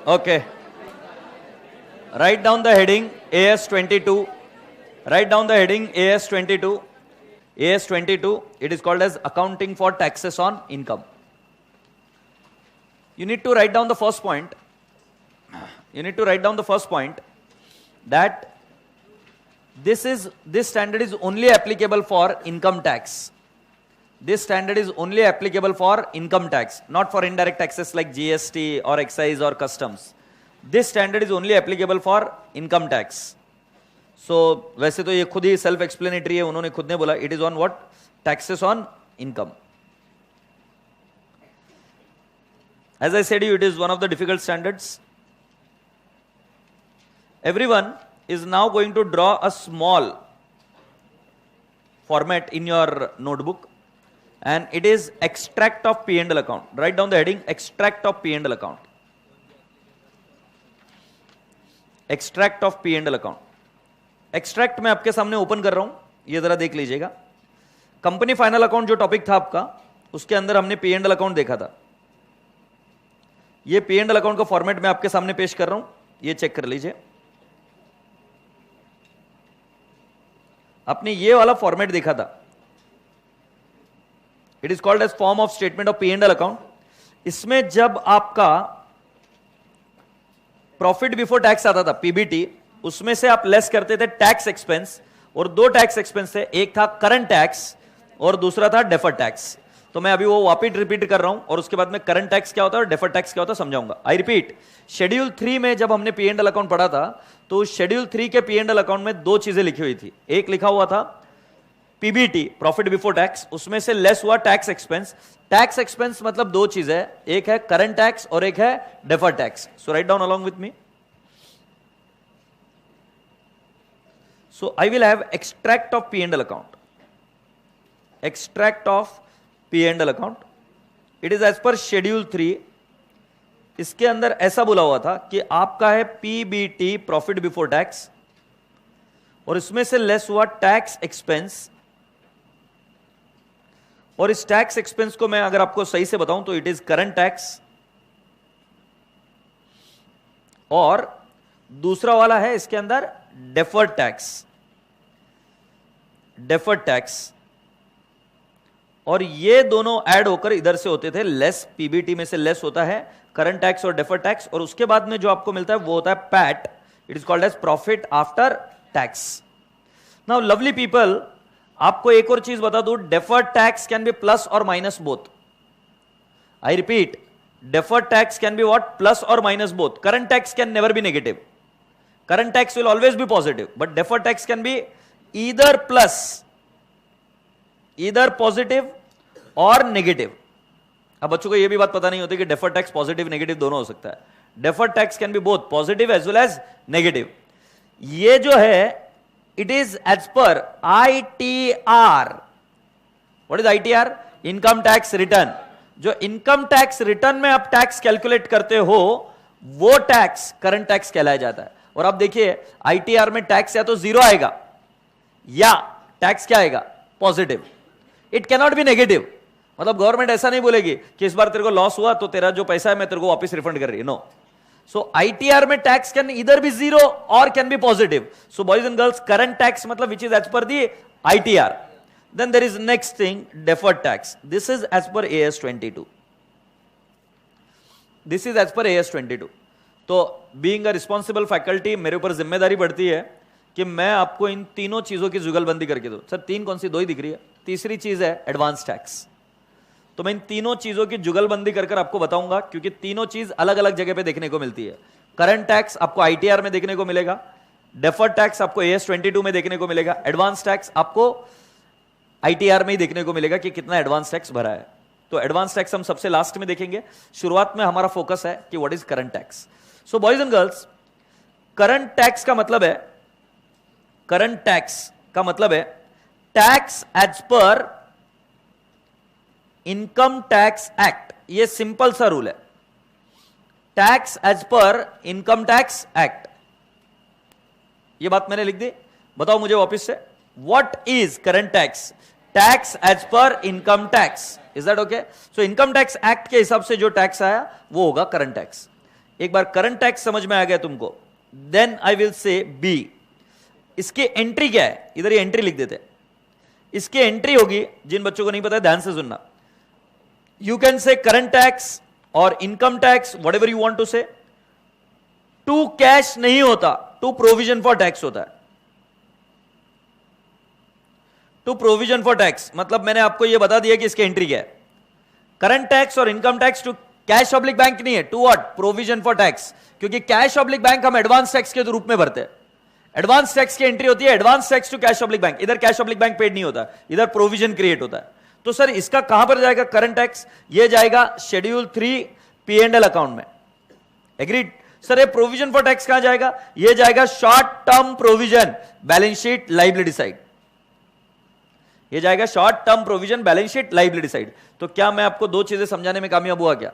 Okay. Write down the heading AS22. Write down the heading AS22. AS22, it is called as accounting for taxes on income. You need to write down the first point. You need to write down the first point that this standard is only applicable for income tax. This standard is only applicable for income tax, not for indirect taxes like GST or excise or customs. This standard is only applicable for income tax. So, वैसे तो ये खुद ही self explanatory है, उन्होंने खुद ने बोला it is on what, taxes on income. As I said you, it is one of the difficult standards. Everyone is now going to draw a small format in your notebook, and it is extract of P&L account. Write down the heading extract of P&L account. Extract of P&L account. Extract मैं आपके सामने open कर रहा हूं, ये जरा देख लीजिएगा. कंपनी फाइनल अकाउंट जो टॉपिक था आपका, उसके अंदर हमने P&L अकाउंट देखा था. ये P&L अकाउंट का फॉर्मेट मैं आपके सामने पेश कर रहा हूं, ये चेक कर लीजिए. आपने ये वाला फॉर्मेट देखा था, it is called as form of statement of P&L account. इसमें जब आपका प्रॉफिट बिफोर टैक्स आता था PBT, उसमें से आप लेस करते थे टैक्स एक्सपेंस, और दो टैक्स एक्सपेंस थे, एक था करंट टैक्स और दूसरा था डेफर्ड टैक्स. तो मैं अभी वो वापिस रिपीट कर रहा हूं, और उसके बाद में करंट टैक्स क्या होता है और डेफर्ड टैक्स क्या होता है समझाऊंगा. आई रिपीट, शेड्यूल 3 में जब हमने P&L अकाउंट पढ़ा था, तो शेड्यूल 3 के P&L अकाउंट में दो चीजें लिखी हुई थी. एक लिखा हुआ था PBT, प्रॉफिट बिफोर टैक्स, उसमें से लेस हुआ टैक्स एक्सपेंस. टैक्स एक्सपेंस मतलब दो चीजें, एक है करंट टैक्स और एक है deferred tax. So write down along with me. So I will have extract of P&L account. Extract of P&L account. It is as per schedule 3. इसके अंदर ऐसा बोला हुआ था कि आपका है PBT, प्रॉफिट बिफोर टैक्स, और इसमें से लेस हुआ टैक्स एक्सपेंस. और इस टैक्स एक्सपेंस को मैं अगर आपको सही से बताऊं तो इट इज करंट टैक्स, और दूसरा वाला है इसके अंदर डेफर्ड टैक्स. डेफर्ड टैक्स, और ये दोनों ऐड होकर इधर से होते थे लेस. PBT में से लेस होता है करंट टैक्स और डेफर्ड टैक्स, और उसके बाद में जो आपको मिलता है वो होता है PAT. It is called as profit after tax. Now lovely people, आपको एक और चीज बता दूं, deferred tax can be plus और minus both. I repeat, deferred tax can be what, plus और minus both. Current tax can never be negative. Current tax will always be positive, but deferred tax can be either plus, either positive or negative. अब बच्चों को यह भी बात पता नहीं होती कि deferred tax positive negative दोनों हो सकता है. Deferred tax can be both positive as well as negative. ये जो है, it is as per ITR. What is ITR? Income tax return. जो income tax return में आप टैक्स कैलकुलेट करते हो, वो टैक्स करंट टैक्स कहलाया जाता है. और आप देखिए ITR में टैक्स या तो जीरो आएगा या टैक्स क्या आएगा, positive. It can not be negative. मतलब गवर्नमेंट ऐसा नहीं बोलेगी कि इस बार तेरे को लॉस हुआ तो तेरा जो पैसा है मैं तेरे को वापस रिफंड कर रही है. नो. सो ITR में tax can either be zero और can be positive. So boys and girls, current tax मतलब which is as per the ITR. Then there is next thing, deferred tax. This is as per AS22. This is as per AS22. तो being a responsible faculty, मेरे ऊपर जिम्मेदारी बढ़ती है कि मैं आपको इन तीनों चीजों की जुगलबंदी करके दूं. सर तीन कौन सी, दो ही दिख रही है. तीसरी चीज है एडवांस टैक्स. तो मैं इन तीनों चीजों की जुगलबंदी कर आपको बताऊंगा, क्योंकि तीनों चीज अलग अलग जगह पे देखने को मिलती है. करंट टैक्स आपको ITR में देखने को मिलेगा, डेफर्ड टैक्स आपको AS22 में देखने को मिलेगा, एडवांस टैक्स आपको ITR में ही देखने को मिलेगा कि कितना एडवांस टैक्स भरा है. तो एडवांस टैक्स हम सबसे लास्ट में देखेंगे. शुरुआत में हमारा फोकस है कि what is current tax. So boys and girls, current tax का मतलब है, करंट टैक्स का मतलब है tax as per income tax act. ये सिंपल सा रूल है, tax as per income tax act. ये बात मैंने लिख दी. बताओ मुझे वापस से, what is current tax? Tax as per income tax. Is that okay? So income tax act के हिसाब से जो टैक्स आया वो होगा करंट टैक्स. एक बार करंट टैक्स समझ में आ गया तुमको, then I will say be. इसकी एंट्री क्या है, इधर ये एंट्री लिख देते हैं। इसकी एंट्री होगी, जिन बच्चों को नहीं पता ध्यान से सुनना, you can say current tax और income tax, whatever you want to say. टू कैश नहीं होता, टू प्रोविजन फॉर टैक्स होता है। टू प्रोविजन फॉर टैक्स मतलब मैंने आपको यह बता दिया कि इसकी एंट्री क्या है। करंट टैक्स और income tax to cash oblique bank नहीं है, to what, provision for tax. क्योंकि कैश ऑब्लिक बैंक हम एडवांस टैक्स के रूप में भरते हैं। एडवांस टैक्स की एंट्री होती है advance tax to cash oblique bank. इधर कैश ऑब्लिक बैंक पेड नहीं होता, इधर प्रोविजन क्रिएट होता है। तो सर इसका कहां पर जाएगा करंट टैक्स? ये जाएगा शेड्यूल 3 P&L अकाउंट में। एग्रीड? सर ये प्रोविजन फॉर टैक्स कहां जाएगा? ये जाएगा short term provision, balance sheet liability side. ये जाएगा short term provision, balance sheet liability side. तो क्या मैं आपको दो चीजें समझाने में कामयाब हुआ क्या?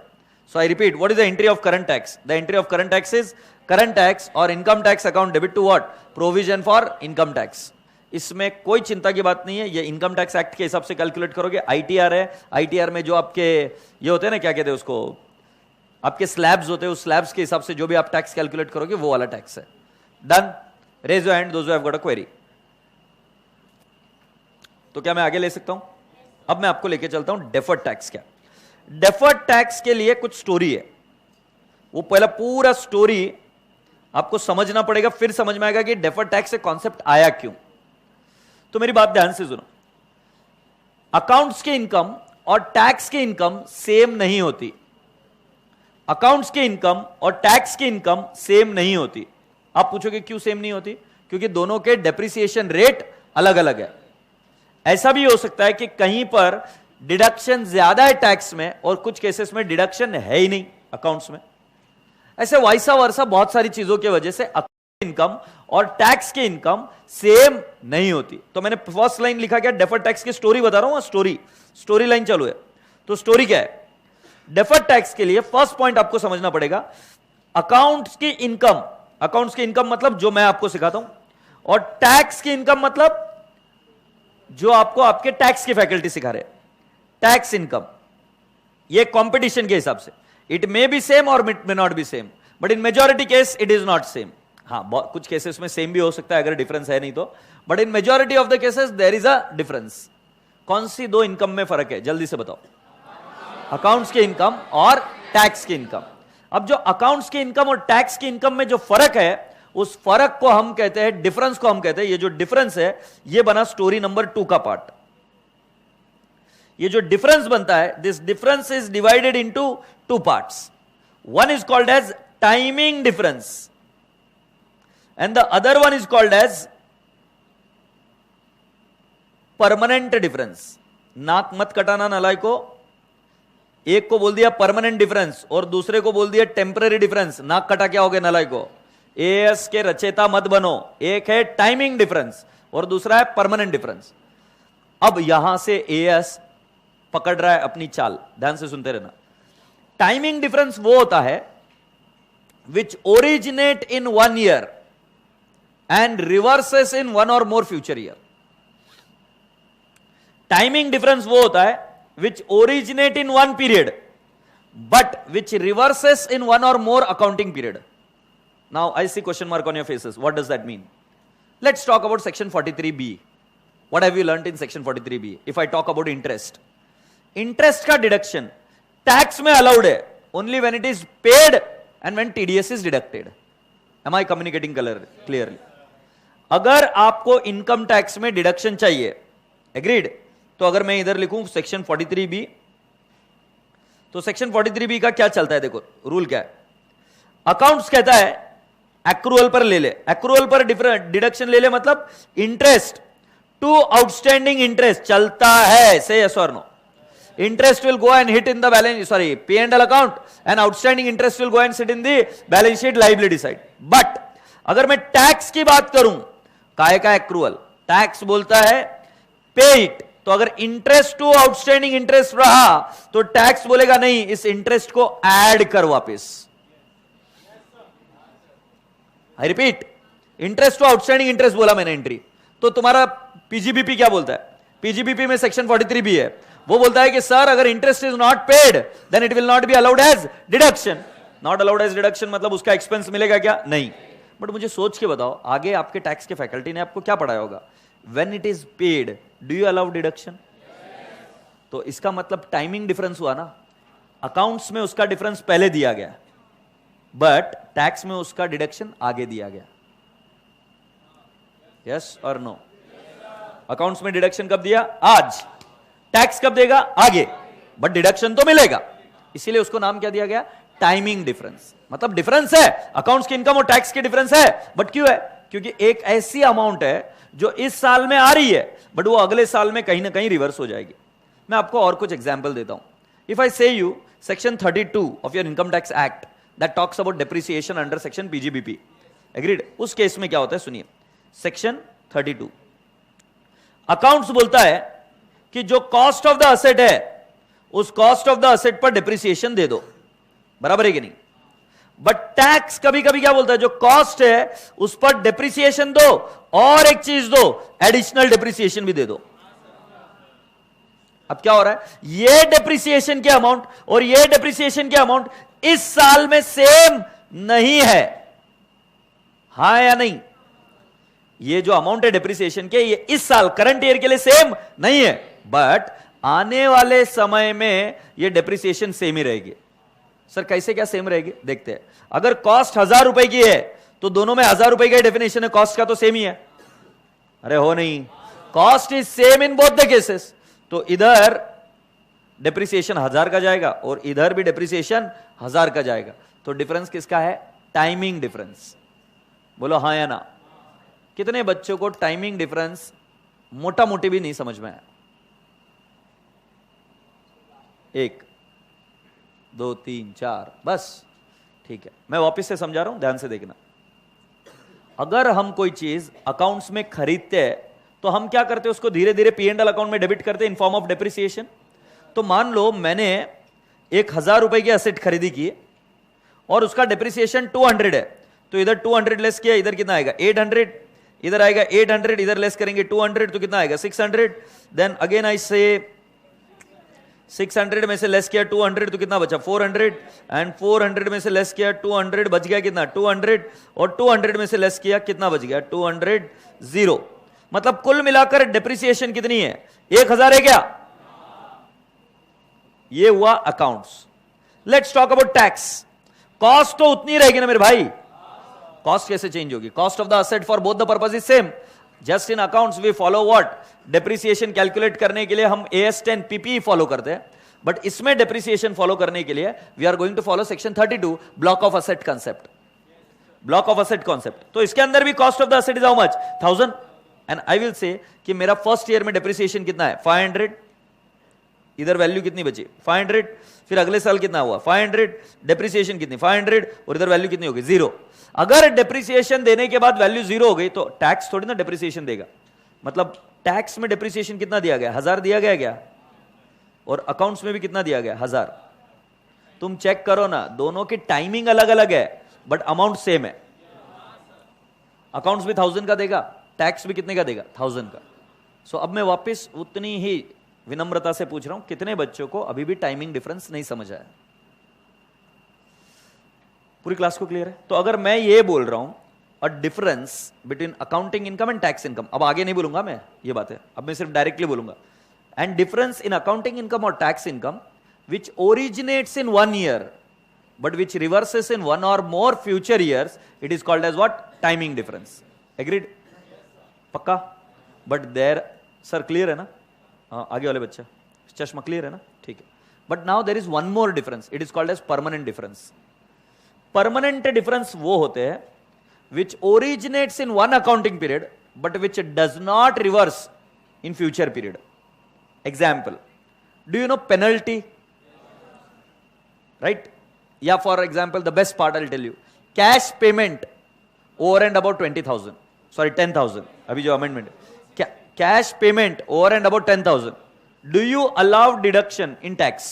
So I repeat, what is the entry of current tax? The entry of current tax is current tax और income tax account debit to what, provision for income tax. इसमें कोई चिंता की बात नहीं है, ये इनकम टैक्स एक्ट के हिसाब से कैलकुलेट करोगे। आईटीआर है, आईटीआर में जो आपके ये होते हैं ना, क्या कहते हैं उसको, आपके स्लैब्स होते हैं, उस स्लैब्स के हिसाब से जो भी आप टैक्स कैलकुलेट करोगे वो वाला टैक्स है। Done? Raise your hand those who have got a query. तो क्या मैं आगे ले सकता हूं? अब मैं आपको लेके चलता हूं डेफर्ड टैक्स। क्या डेफर्ड टैक्स के लिए कुछ स्टोरी है, वो पहला पूरा स्टोरी आपको समझना पड़ेगा, फिर समझ में आएगा कि डेफर्ड टैक्स से कॉन्सेप्ट आया क्यों। तो मेरी बात ध्यान से सुनो, अकाउंट्स की इनकम और टैक्स की इनकम सेम नहीं होती। अकाउंट्स की इनकम और टैक्स की इनकम सेम नहीं होती। आप पूछोगे क्यों सेम नहीं होती? क्योंकि दोनों के डेप्रिसिएशन रेट अलग अलग है। ऐसा भी हो सकता है कि कहीं पर डिडक्शन ज्यादा है टैक्स में और कुछ केसेस में डिडक्शन है ही नहीं अकाउंट्स में। ऐसे वाइसा वर्सा बहुत सारी चीजों की वजह से इनकम और टैक्स की इनकम सेम नहीं होती। तो मैंने फर्स्ट लाइन लिखा क्या, डेफर्ड टैक्स की स्टोरी बता रहा हूं, स्टोरी लाइन चालू है। तो स्टोरी क्या है? डेफर्ड टैक्स के लिए फर्स्ट पॉइंट आपको समझना पड़ेगा, अकाउंट्स की इनकम मतलब जो मैं आपको सिखाता हूं, और टैक्स की इनकम मतलब जो आपको आपके टैक्स की फैकल्टी सिखा रहे। टैक्स इनकम ये कंपटीशन के हिसाब से इट मे बी सेम और it may not be same, but in majority case it is not same. हाँ, कुछ केसेस में सेम भी हो सकता है अगर डिफरेंस है नहीं तो, but in majority of the cases there is a difference. कौन सी दो इनकम में फर्क है जल्दी से बताओ? अकाउंट्स की इनकम और टैक्स की इनकम। अब जो अकाउंट्स की इनकम और टैक्स की इनकम में जो फर्क है, उस फर्क को हम कहते हैं, डिफरेंस को हम कहते हैं, ये जो डिफरेंस है ये बना स्टोरी नंबर 2 का पार्ट। ये जो डिफरेंस बनता है, this difference is divided into 2 parts. One is called as timing difference and the other one is called as permanent difference। नाक मत कटाना नालायको, एक को बोल दिया परमानेंट डिफरेंस और दूसरे को बोल दिया टेम्पररी डिफरेंस। नाक कटा क्या हो गया नालायको? एएस के रचेता मत बनो। एक है टाइमिंग डिफरेंस और दूसरा है परमानेंट डिफरेंस। अब यहां से एएस पकड़ रहा है अपनी चाल, ध्यान से सुनते रहना। टाइमिंग डिफरेंस वो होता है विच originate in 1 year and reverses in 1 or more future year। Timing difference वो होता है which originate in 1 period but which reverses in 1 or more accounting period। Now I see question mark on your faces. What does that mean? Let's talk about section 43B। What have you learnt in section 43B? If I talk about interest, interest का deduction tax में allowed है only when it is paid and when TDS is deducted। Am I communicating clearly? अगर आपको income tax में deduction चाहिए, agreed, तो अगर मैं इधर लिखूं सेक्शन 43B, तो सेक्शन 43B का क्या चलता है? देखो रूल क्या है। अकाउंट्स कहता है एक्रूअल पर ले ले, एक्रूअल पर डिडक्शन ले ले, मतलब इंटरेस्ट टू आउटस्टैंडिंग इंटरेस्ट चलता है। से यस और no? Interest will go and hit in the balance, sorry, P&L account, and outstanding interest will go and sit in the balance sheet liability side. But अगर मैं tax की बात करूं, काय का एक्रूअल, टैक्स बोलता है पे इट, तो अगर इंटरेस्ट टू आउटस्टैंडिंग इंटरेस्ट रहा तो टैक्स बोलेगा नहीं, इस इंटरेस्ट को ऐड कर वापस। I repeat, interest to outstanding interest बोला मैंने एंट्री, तो तुम्हारा पीजीबीपी क्या बोलता है? पीजीबीपी में सेक्शन 43B है, वो बोलता है कि सर अगर interest is not paid then it will not be allowed as deduction. Not allowed as deduction मतलब उसका एक्सपेंस मिलेगा क्या? नहीं। बट मुझे सोच के बताओ, आगे आपके टैक्स के फैकल्टी ने आपको क्या पढ़ाया होगा? When it is paid do you allow deduction? तो इसका मतलब टाइमिंग डिफरेंस हुआ ना। अकाउंट्स में उसका डिफरेंस पहले दिया गया, बट टैक्स में उसका डिडक्शन आगे दिया गया। यस और नो? अकाउंट्स में डिडक्शन कब दिया? आज। टैक्स कब देगा? आगे, बट डिडक्शन तो मिलेगा। इसीलिए उसको नाम क्या दिया गया? Timing difference. मतलब डिफरेंस है, अकाउंट्स की इनकम और टैक्स की डिफरेंस है, बट क्यों है? क्योंकि एक ऐसी अमाउंट है जो इस साल में आ रही है, बट वो अगले साल में कहीं ना कहीं रिवर्स हो जाएगी। मैं आपको और कुछ एग्जाम्पल देता हूं। इफ आई से you section 32 of your income tax act that talks about depreciation under section PGBP, agreed? उस केस में क्या होता है सुनिए। सेक्शन 32 अकाउंट्स बोलता है कि जो कॉस्ट ऑफ द असेट है उस कॉस्ट ऑफ द असेट पर डेप्रिसिएशन दे दो, बराबर है कि नहीं? बट टैक्स कभी कभी क्या बोलता है? जो कॉस्ट है उस पर डेप्रिसिएशन दो और एक चीज दो, एडिशनल डेप्रिसिएशन भी दे दो। अब क्या हो रहा है? ये डेप्रिसिएशन के अमाउंट और ये डेप्रिसिएशन के अमाउंट इस साल में सेम नहीं है, हां या नहीं? ये जो अमाउंट है डेप्रिसिएशन के, ये इस साल करंट ईयर के लिए सेम नहीं है, बट आने वाले समय में ये डेप्रिसिएशन सेम ही रहेगी। सर कैसे क्या सेम रहेगी? देखते हैं। अगर कॉस्ट 1000 रुपए की है तो दोनों में 1000 रुपए का डेफिनेशन है, कॉस्ट का तो सेम ही है। अरे हो नहीं, cost is same in both the cases. तो इधर डेप्रिसिएशन 1000 का जाएगा और इधर भी डेप्रिसिएशन 1000 का जाएगा। तो डिफरेंस किसका है? Timing difference. बोलो हां या ना? कितने बच्चों को टाइमिंग डिफरेंस मोटा मोटी भी नहीं समझ में आया? 1 2 3 4, बस ठीक है। मैं वापस से समझा रहा हूं, ध्यान से देखना। अगर हम कोई चीज अकाउंट्स में खरीदते हैं तो हम क्या करते हैं? उसको धीरे धीरे P&L अकाउंट में डेबिट करते हैं इन फॉर्म ऑफ डेप्रिसिएशन। तो मान लो मैंने 1000 रुपए की एसेट खरीदी की और उसका डेप्रिसिएशन 200 है, तो इधर 200 लेस किया, इधर कितना आएगा? 800, इधर आएगा 800, इधर लेस करेंगे 200 तो कितना आएगा? 600। देन अगेन आई से 600 में से लेस किया 200 तो कितना बचा? 400, एंड 400 में से लेस किया 200 बच गया कितना? 200, और 200 में से लेस किया कितना बच गया? 200, 0। मतलब कुल मिलाकर डेप्रिसिएशन कितनी है? 1000 है क्या? ये हुआ accounts. Let's talk about tax. Cost तो उतनी रहेगी ना मेरे भाई। कॉस्ट कैसे चेंज होगी? Cost of the asset for both the purpose is same. Just in accounts we follow what? Depreciation calculate करने के लिए हम AS10 PPE फॉलो करते हैं, बट इसमें डेप्रिसिएशन फॉलो करने के लिए we are going to follow section 32 block of asset concept. Block of asset concept. तो इसके अंदर भी cost of the asset is how much? 1000। And I will say कि मेरा फर्स्ट ईयर में डेप्रिसिएशन कितना है? 500। इधर वैल्यू कितनी बची? 500। फिर अगले साल कितना हुआ? 500। डेप्रिसिएशन कितनी? 500। और इधर वैल्यू कितनी होगी? 0। अगर डेप्रिसिएशन देने के बाद वैल्यू 0 हो गई तो टैक्स थोड़ी ना डेप्रिसिएशन देगा। मतलब टैक्स में डेप्रिसिएशन कितना दिया गया? 1000 दिया गया क्या? और अकाउंट्स में भी कितना दिया गया? 1000। तुम चेक करो ना, दोनों की टाइमिंग अलग अलग है बट अमाउंट सेम है। अकाउंट्स भी 1000 का देगा, टैक्स भी कितने का देगा? 1000 का। सो अब मैं वापस उतनी ही विनम्रता से पूछ रहा हूं, कितने बच्चों को अभी भी टाइमिंग डिफरेंस नहीं समझ आया? पूरी क्लास को क्लियर है? तो अगर मैं ये बोल रहा हूं a difference between accounting income and tax income, अब आगे नहीं बोलूंगा मैं ये बात है, अब मैं सिर्फ डायरेक्टली बोलूंगा। And difference in accounting income और tax income which originates in 1 year but which reverses in 1 or more future years, it is called as what? Timing difference. Agreed? पक्का? But there, sir clear है ना? आगे वाले बच्चा चश्मा clear है ना? ठीक है। But now there is one more difference. It is called as permanent difference. Permanent difference वो होते हैं which originates in one accounting period but which does not reverse in future period. Example, do you know penalty? Right? Yeah, for example, the best part I'll tell you. Cash payment over and above 20,000. Sorry, 10,000. अभी जो amendment. Cash payment over and above 10,000. Do you allow deduction in tax?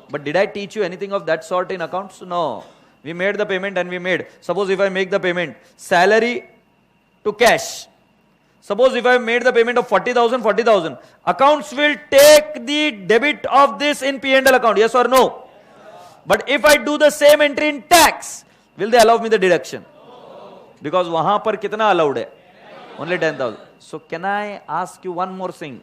But did I teach you anything of that sort in accounts? No. We made the payment and we made. Suppose if I make the payment, salary to cash. Suppose if I made the payment of 40,000, accounts will take the debit of this in P&L account. Yes or no? But if I do the same entry in tax, will they allow me the deduction? Because वहां पर कितना allowed है? Only 10,000. So can I ask you one more thing?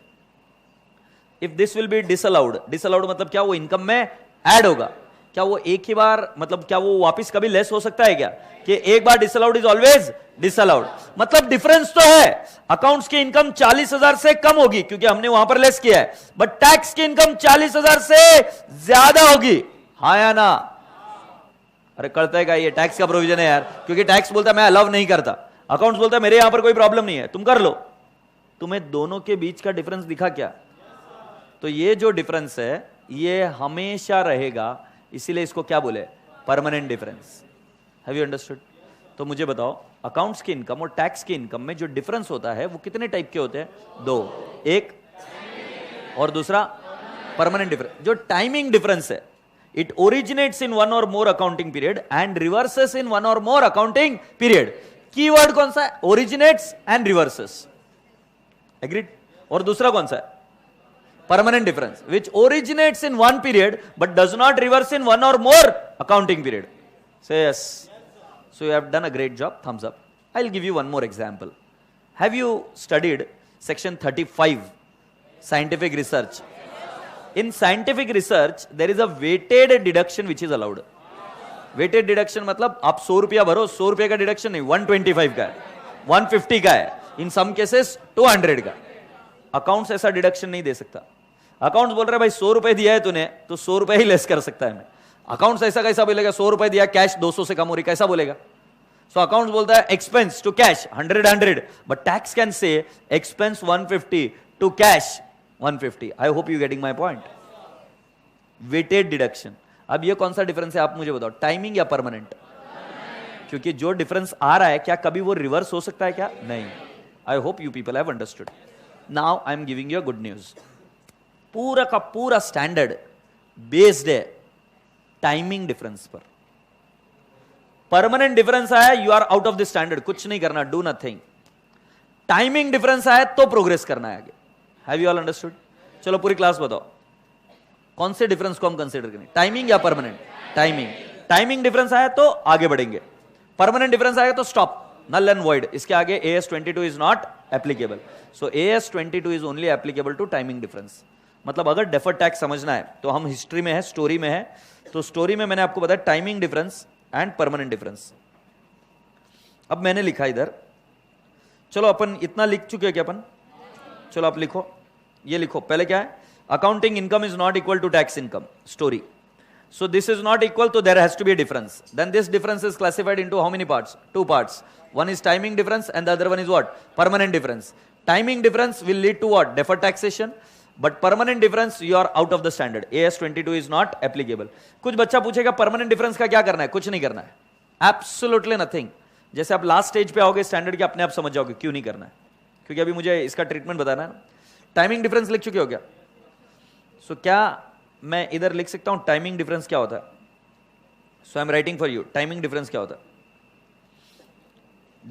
If this will be disallowed, disallowed मतलब क्या वो income में add होगा? क्या वो एक ही बार मतलब क्या वो वापस कभी लेस हो सकता है क्या? कि एक बार डिसअलाउड इज ऑलवेज डिसअलाउड, मतलब डिफरेंस तो है, अकाउंट्स की इनकम 40,000 से कम होगी क्योंकि हमने वहां पर लेस किया है, बट टैक्स की इनकम 40,000 से ज्यादा होगी, हाँ या ना? अरे करता है क्या? ये टैक्स का प्रोविजन है यार, क्योंकि टैक्स बोलता है मैं अलाउ नहीं करता, अकाउंट्स बोलता है मेरे यहां पर कोई प्रॉब्लम नहीं है, तुम कर लो। तुम्हें दोनों के बीच का डिफरेंस दिखा क्या? तो ये जो डिफरेंस है ये हमेशा रहेगा, इसीलिए इसको क्या बोले? Permanent difference. Have you understood? तो मुझे बताओ, अकाउंट्स की इनकम और टैक्स की इनकम में जो डिफरेंस होता है वो कितने टाइप के होते हैं? दो, एक और दूसरा परमानेंट डिफरेंस। जो टाइमिंग डिफरेंस है, इट ओरिजिनेट्स इन वन और more accounting period and reverses in one और मोर अकाउंटिंग पीरियड। कीवर्ड कौन सा है? Originates and reverses, agreed? और दूसरा कौन सा है? Permanent difference, which originates in one period but does not reverse in one or more accounting period. Say yes. So you have done a great job. Thumbs up. I'll give you one more example. Have you studied section 35, scientific research? In scientific research, there is a weighted deduction which is allowed. Weighted deduction मतलब आप 100 रुपया भरो, 100 रुपये का deduction नहीं, 125 का है, 150 का है, in some cases 200 का। अकाउंट्स ऐसा डिडक्शन नहीं दे सकता। अकाउंट्स बोल रहे भाई 100 रुपए दिया है तूने तो 100 रुपए ही लेस कर सकता है मैं। अकाउंट्स ऐसा कैसा बोलेगा? 100 रुपए दिया, कैश 200 से कम हो रही, कैसा बोलेगा? सो अकाउंट्स बोलता है expense to cash 100, but tax can say expense 150 to cash 150। I hope you getting my point. Weighted deduction. अब ये कौन सा डिफरेंस है आप मुझे बताओ, टाइमिंग या परमानेंट? क्योंकि जो डिफरेंस आ रहा है क्या कभी वो रिवर्स हो सकता है क्या? नहीं। I hope you people have understood. Now I am giving you good news. पूरा का पूरा स्टैंडर्ड बेस्ड है टाइमिंग डिफरेंस पर। परमानेंट डिफरेंस आया, you are out of the standard, कुछ नहीं करना, डू नथिंग। टाइमिंग डिफरेंस आया तो प्रोग्रेस करना है आगे। Have you all understood? चलो पूरी क्लास बताओ कौन से डिफरेंस को हम कंसीडर करें, टाइमिंग या परमानेंट? टाइमिंग। टाइमिंग डिफरेंस आया तो आगे बढ़ेंगे, परमानेंट डिफरेंस आया तो स्टॉप, null and void। इसके आगे AS22 is not applicable. So AS22 is only applicable to timing difference। मतलब अगर डेफर्ड टैक्स समझना है तो हम हिस्ट्री में है, स्टोरी में है, तो स्टोरी में मैंने आपको बताया timing difference and permanent difference. अब मैंने लिखा इधर, चलो अपन इतना लिख चुके हैं क्या अपन? चलो आप लिखो, ये लिखो। पहले क्या है? Accounting income is not equal to tax income, story. So this is not equal, so there has to be a difference. Then this difference is classified into how many parts? 2 parts. One is timing difference and the other one is what? Permanent difference. Timing difference will lead to what? Deferred taxation. But permanent difference, you are out of the standard. AS22 is not applicable. कुछ बच्चा पूछेगा permanent difference का क्या करना है? कुछ नहीं करना है, absolutely nothing। जैसे आप लास्ट स्टेज पे आओगे स्टैंडर्ड के, अपने आप समझ जाओगे क्यों नहीं करना है, क्योंकि अभी मुझे इसका ट्रीटमेंट बताना है। टाइमिंग डिफरेंस लिख चुके हो क्या? सो क्या मैं इधर लिख सकता हूं टाइमिंग डिफरेंस क्या होता है? So I am writing for you, timing difference क्या होता है?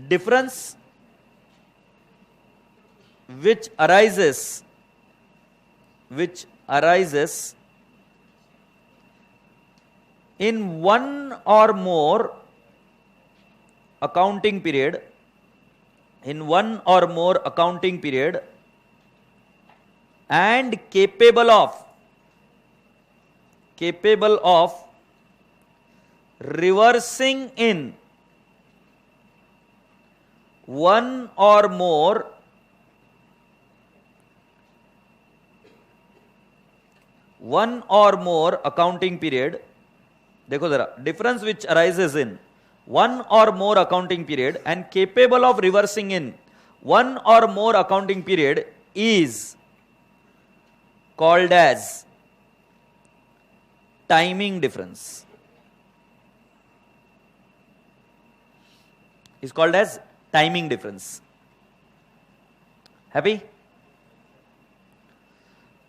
Difference which arises in one or more accounting period, and capable of reversing in one or more accounting period। देखो जरा, difference which arises in one or more accounting period and capable of reversing in one or more accounting period is called as timing difference। Is called as timing difference। Happy?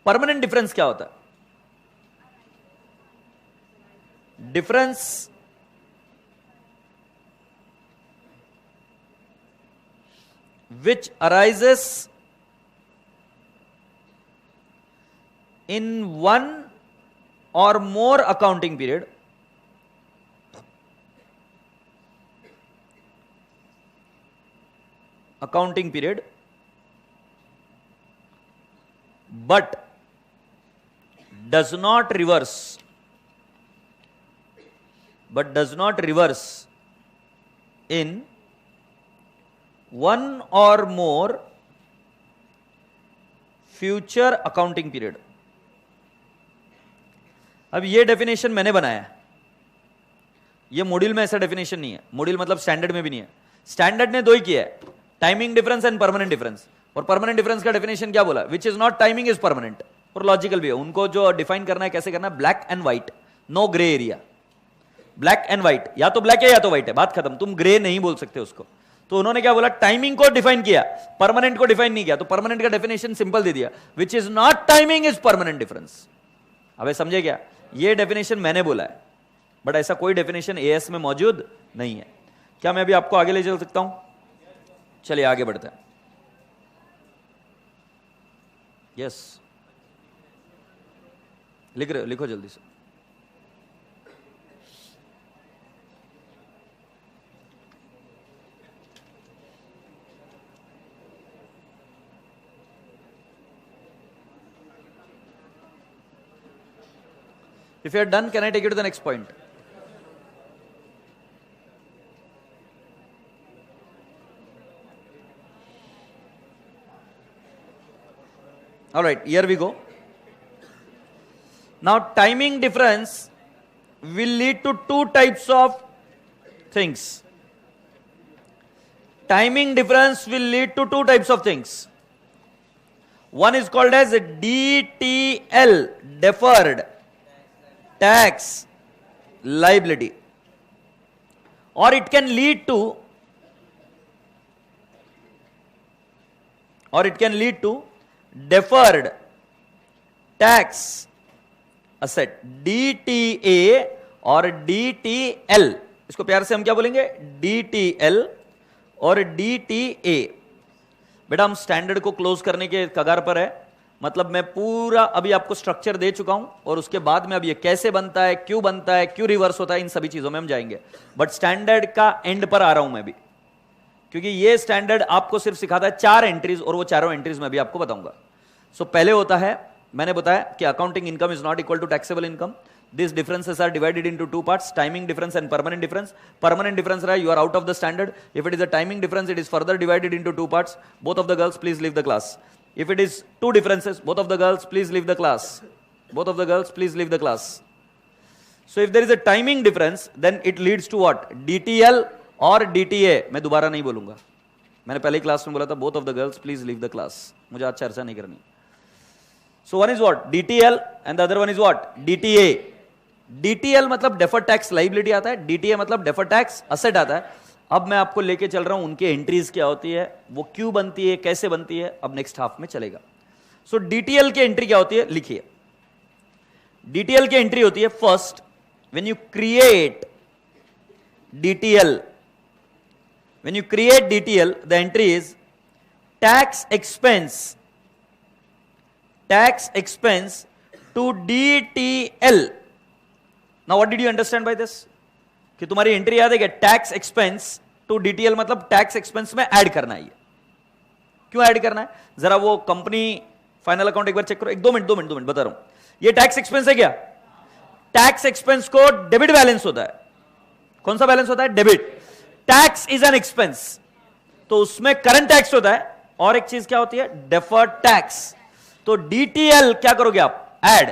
Permanent difference क्या होता है? Difference which arises in one or more accounting period accounting period, but does not reverse in one or more future accounting period. अब ये definition मैंने बनाया है, ये module में ऐसा डेफिनेशन नहीं है, मॉड्यूल मतलब स्टैंडर्ड में भी नहीं है। स्टैंडर्ड ने दो ही किया है, timing difference and permanent difference. और परमानेंट डिफरेंस का डेफिनेशन क्या बोला? Which is not timing is permanent. और लॉजिकल भी है, उनको जो डिफाइन करना है कैसे करना है, black and white, no grey area, black and white, या तो ब्लैक है या तो व्हाइट है, बात खत्म, तुम ग्रे नहीं बोल सकते उसको। तो उन्होंने क्या बोला, टाइमिंग को डिफाइन किया, परमानेंट को डिफाइन नहीं किया। तो परमानेंट का डेफिनेशन सिंपल दे दिया, which is not timing is permanent difference. अबे समझे क्या? ये डेफिनेशन मैंने बोला है, बट ऐसा कोई डेफिनेशन एएस में मौजूद नहीं है। क्या मैं अभी आपको आगे ले चल सकता हूं? चलिए आगे बढ़ते हैं। यस, लिख रहे हो? लिखो जल्दी से। If you are done, can I take you to the next point? All right, here we go. Now, timing difference will lead to two types of things. Timing difference will lead to two types of things. One is called as DTL, deferred tax liability, or it can lead to deferred tax asset, DTA और DTL। इसको प्यार से हम क्या बोलेंगे? DTL और DTA। बेटा हम स्टैंडर्ड को क्लोज करने के कगार पर है, मतलब मैं पूरा अभी आपको स्ट्रक्चर दे चुका हूं, और उसके बाद में अब ये कैसे बनता है, क्यों बनता है, क्यों रिवर्स होता है, इन सभी चीजों में हम जाएंगे। बट स्टैंडर्ड का एंड पर आ रहा हूं मैं भी, क्योंकि ये स्टैंडर्ड आपको सिर्फ सिखाता है 4 एंट्रीज, और वो चारों एंट्रीज मैं भी आपको बताऊंगा। सो पहले होता है, मैंने बताया कि accounting income is not equal to taxable income. These differences are divided into two parts, timing difference and permanent difference. Permanent difference, right, you are out of the standard. If it is a timing difference, it is further divided into two parts. Both of the girls, please leave the class. If it is two differences, both of the girls, please leave the class. Both of the girls, please leave the class. So if there is a timing difference, then it leads to what? DTL or DTA. मैं दोबारा नहीं बोलूंगा, मैंने पहले class में बोला था, both of the girls, please leave the class. मुझे आज चर्चा नहीं करनी. So one is what? DTL and the other one is what? DTA. DTL मतलब डेफर्ड टैक्स लाइबिलिटी आता है, DTA मतलब डेफर्ड टैक्स असेट आता है। अब मैं आपको लेके चल रहा हूं उनके एंट्रीज क्या होती है, वो क्यों बनती है, कैसे बनती है, अब नेक्स्ट हाफ में चलेगा। सो DTL की एंट्री क्या होती है, लिखिए। DTL की एंट्री होती है, first when you create DTL, when you create DTL the entry is tax expense to DTL। Now what did you understand by this? कि तुम्हारी एंट्री याद है क्या? टैक्स एक्सपेंस टू DTL मतलब टैक्स एक्सपेंस में add करना है। क्यों ऐड करना है, जरा वो कंपनी फाइनल अकाउंट एक बार चेक करो। दो मिनट बता रहा हूं। ये टैक्स एक्सपेंस है क्या? टैक्स एक्सपेंस को डेबिट बैलेंस होता है। कौन सा बैलेंस होता है? Debit. Tax is an expense, तो उसमें करंट टैक्स होता है, और एक चीज क्या होती है? Deferred tax. तो DTL क्या करोगे आप? ऐड।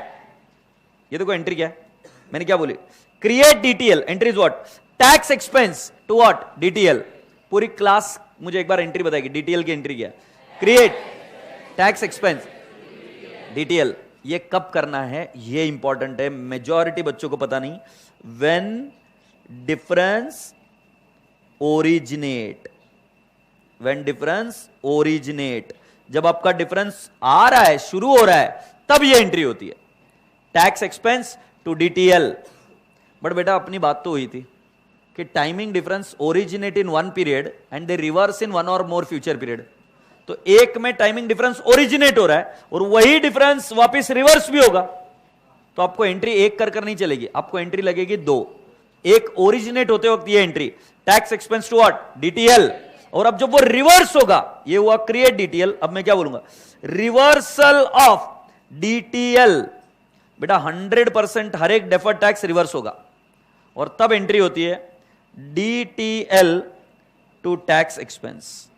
ये देखो एंट्री क्या है, मैंने क्या बोली? Create DTL, entry is what? Tax expense to what? DTL। पूरी क्लास मुझे एक बार एंट्री बताएगी, DTL की एंट्री क्या? Create tax expense DTL। ये कब करना है, ये इंपॉर्टेंट है, मेजॉरिटी बच्चों को पता नहीं। व्हेन डिफरेंस ओरिजिनेट, जब आपका डिफरेंस आ रहा है, शुरू हो रहा है, तब ये एंट्री होती है, tax expense to DTL। But बेटा अपनी बात तो हुई थी कि timing difference originate in one period and they reverse in one और मोर फ्यूचर पीरियड। तो एक में टाइमिंग डिफरेंस ओरिजिनेट हो रहा है और वही डिफरेंस वापस रिवर्स भी होगा, तो आपको एंट्री एक कर नहीं चलेगी, आपको एंट्री लगेगी 2। एक ओरिजिनेट होते वक्त ये entry tax expense to what? DTL, और अब जब वो रिवर्स होगा, ये हुआ क्रिएट डीटीएल, अब मैं क्या बोलूंगा, रिवर्सल ऑफ डीटीएल। बेटा 100% हर एक डेफर्ड टैक्स रिवर्स होगा, और तब एंट्री होती है डीटीएल टू टैक्स एक्सपेंस।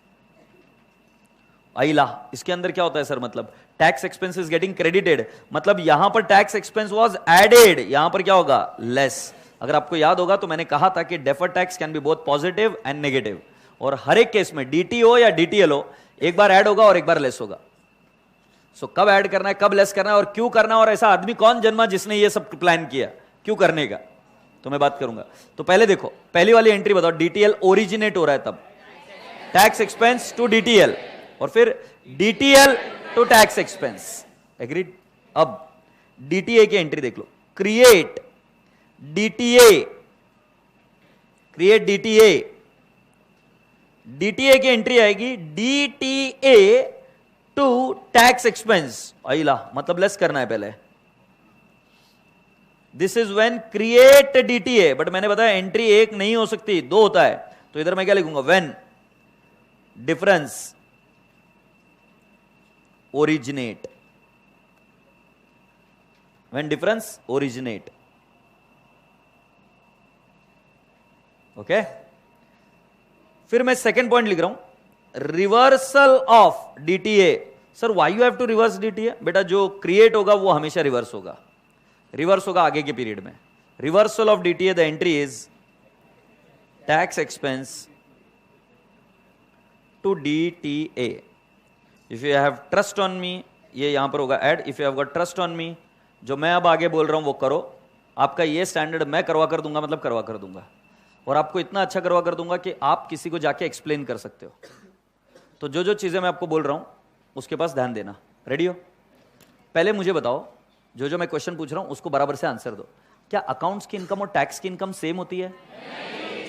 आइला, इसके अंदर क्या होता है सर, मतलब tax expense is getting credited, मतलब यहां पर टैक्स एक्सपेंस वाज एडेड, यहां पर क्या होगा, लेस। अगर आपको याद होगा तो मैंने कहा था कि deferred tax can B both positive and negative, और हर एक केस में डीटी हो या डीटीएल हो, एक बार ऐड होगा और एक बार लेस होगा। सो कब ऐड करना है, कब लेस करना है और क्यों करना है, और ऐसा आदमी कौन जन्मा जिसने ये सब प्लान किया, क्यों करने का, तो मैं बात करूंगा। तो पहले देखो, पहली वाली एंट्री बताओ, डीटीएल ओरिजिनेट हो रहा है तब टैक्स एक्सपेंस टू डीटीएल, और फिर DTL to tax expense, agreed. अब डीटीए की एंट्री देख लो, create DTA, create DTA, DTA की एंट्री आएगी डीटीए टू टैक्स एक्सपेंस। अला मतलब लेस करना है पहले, this is when create DTA, but मैंने बताया एंट्री एक नहीं हो सकती, दो होता है, तो इधर मैं क्या लिखूंगा, when difference originate, when difference originate, okay. फिर मैं सेकेंड पॉइंट लिख रहा हूं, reversal of DTA. Sir why you have to reverse DTA, बेटा जो क्रिएट होगा वो हमेशा रिवर्स होगा, रिवर्स होगा आगे के पीरियड में। Reversal of DTA, the entry is tax expense to DTA. If you have trust on me, ये यहां पर होगा add, if you have got trust on me, जो मैं अब आगे बोल रहा हूं वो करो। आपका ये स्टैंडर्ड मैं करवा कर दूंगा, मतलब करवा कर दूंगा, और आपको इतना अच्छा करवा कर दूंगा कि आप किसी को जाके एक्सप्लेन कर सकते हो। तो जो जो चीजें मैं आपको बोल रहा हूं उसके पास ध्यान देना। रेडी हो? पहले मुझे बताओ, जो जो मैं क्वेश्चन पूछ रहा हूं उसको बराबर से आंसर दो। क्या अकाउंट्स की इनकम और टैक्स की इनकम सेम होती है?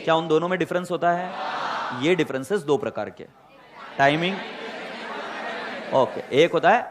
क्या उन दोनों में डिफरेंस होता है? ये डिफरेंसेस दो प्रकार के, टाइमिंग, ओके, एक होता है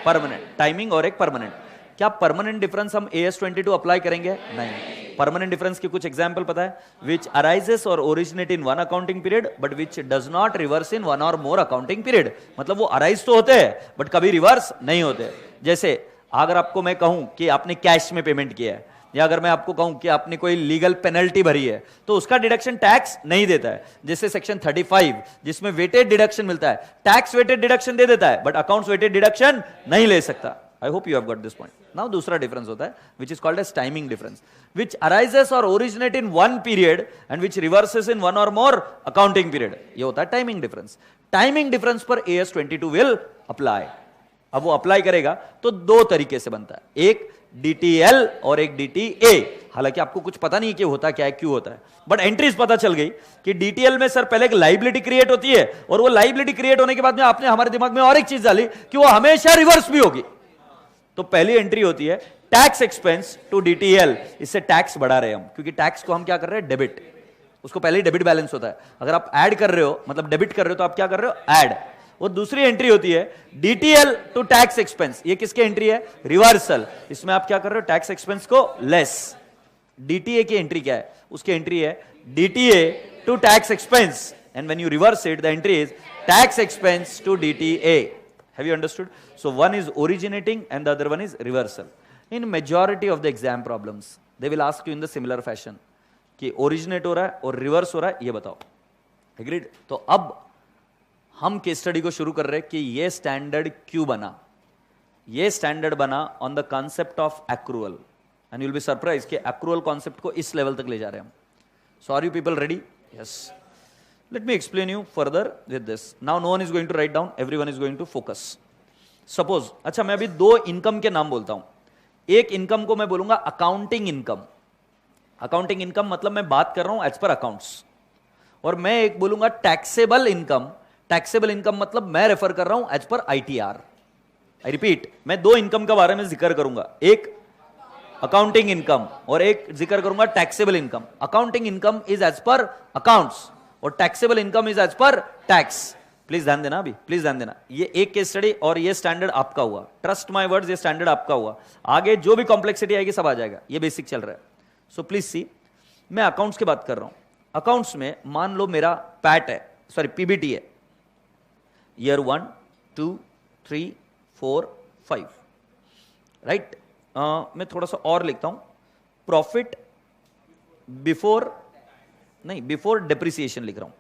परमानेंट टाइमिंग और एक परमानेंट। क्या परमानेंट डिफरेंस हम AS22 अप्लाई करेंगे? नहीं। परमानेंट डिफरेंस की कुछ एग्जांपल पता है? विच arises or originate in one accounting period but which does not reverse in one और मोर अकाउंटिंग पीरियड। मतलब वो अराइज तो होते हैं बट कभी रिवर्स नहीं होते। जैसे अगर आपको मैं कहूं कि आपने कैश में पेमेंट किया है, या अगर मैं आपको कहूं कि आपने कोई लीगल पेनल्टी भरी है, तो उसका डिडक्शन टैक्स नहीं देता है। जैसे सेक्शन 35 जिसमें वेटेड डिडक्शन मिलता है, टैक्स वेटेड डिडक्शन दे देता है बट अकाउंट्स वेटेड डिडक्शन नहीं ले सकता। I hope you have got this point now. दूसरा डिफरेंस होता है which is called as timing difference, which arises or originate in one period and which reverses in one और more accounting period. ये होता है टाइमिंग डिफरेंस। टाइमिंग डिफरेंस पर AS22 will apply. अब वो अप्लाई करेगा तो दो तरीके से बनता है, एक DTL और एक DTA। हालांकि आपको कुछ पता नहीं कि होता क्या है, क्यों होता है, बट एंट्रीज पता चल गई कि DTL में सर पहले एक लाइबिलिटी क्रिएट होती है, और वो लाइबिलिटी क्रिएट होने के बाद में आपने हमारे दिमाग में और एक चीज डाली कि वो हमेशा रिवर्स भी होगी। तो पहली एंट्री होती है टैक्स एक्सपेंस टू DTL। इससे टैक्स बढ़ा रहे हैं हम, क्योंकि टैक्स को हम क्या कर रहे हैं, डेबिट। उसको पहले ही डेबिट बैलेंस होता है। अगर आप ऐड कर रहे हो मतलब डेबिट कर रहे हो तो आप क्या कर रहे हो, ऐड। वो दूसरी एंट्री होती है DTL टू टैक्स एक्सपेंस। ये किसकी एंट्री है, रिवर्सल। इसमें आप क्या कर रहे हो, टैक्स एक्सपेंस को लेस। DTA की एंट्री क्या है, उसकी एंट्री है DTA to tax expense, and when you reverse it the entry is tax expense to DTA. Have you understood? So one is originating and the other one is reversal. In majority of the exam problems, they will ask you in the similar fashion कि originate हो रहा है और reverse हो रहा है, ये बताओ। Agreed? तो अब हम केस स्टडी को शुरू कर रहे हैं कि ये स्टैंडर्ड क्यों बना। ये स्टैंडर्ड बना on the concept of accrual, and you will be surprise कि एक्रूअल कॉन्सेप्ट को इस लेवल तक ले जा रहे हैं हम। So are you people ready? Yes. Let me explain you further with this. Now no one is going to write down, everyone is going to focus. Suppose, अच्छा मैं अभी दो इनकम के नाम बोलता हूं। एक इनकम को मैं बोलूंगा अकाउंटिंग इनकम। अकाउंटिंग इनकम मतलब मैं बात कर रहा हूं एज पर अकाउंट्स। और मैं एक बोलूंगा टैक्सेबल इनकम। टैक्सेबल इनकम मतलब मैं रेफर कर रहा हूं as per ITR। I repeat, मैं दो इनकम के बारे में जिक्र करूंगा, एक अकाउंटिंग इनकम और एक जिक्र करूंगा taxable income. Accounting income is as per accounts और taxable income is as per tax. Please ध्यान देना, अभी प्लीज ध्यान देना। ये एक केस स्टडी और ये स्टैंडर्ड आपका हुआ। ट्रस्ट माय वर्ड्स, ये स्टैंडर्ड आपका हुआ। आगे जो भी कॉम्प्लेक्सिटी आएगी सब आ जाएगा। ये बेसिक चल रहा है। सो प्लीज सी, मैं अकाउंट्स की बात कर रहा हूं। अकाउंट्स में मान लो मेरा पैट है, सॉरी पीबीटी है, ईयर 1, 2, 3, 4, 5, राइट। मैं थोड़ा सा और लिखता हूं, प्रॉफिट बिफोर डेप्रिसिएशन लिख रहा हूं,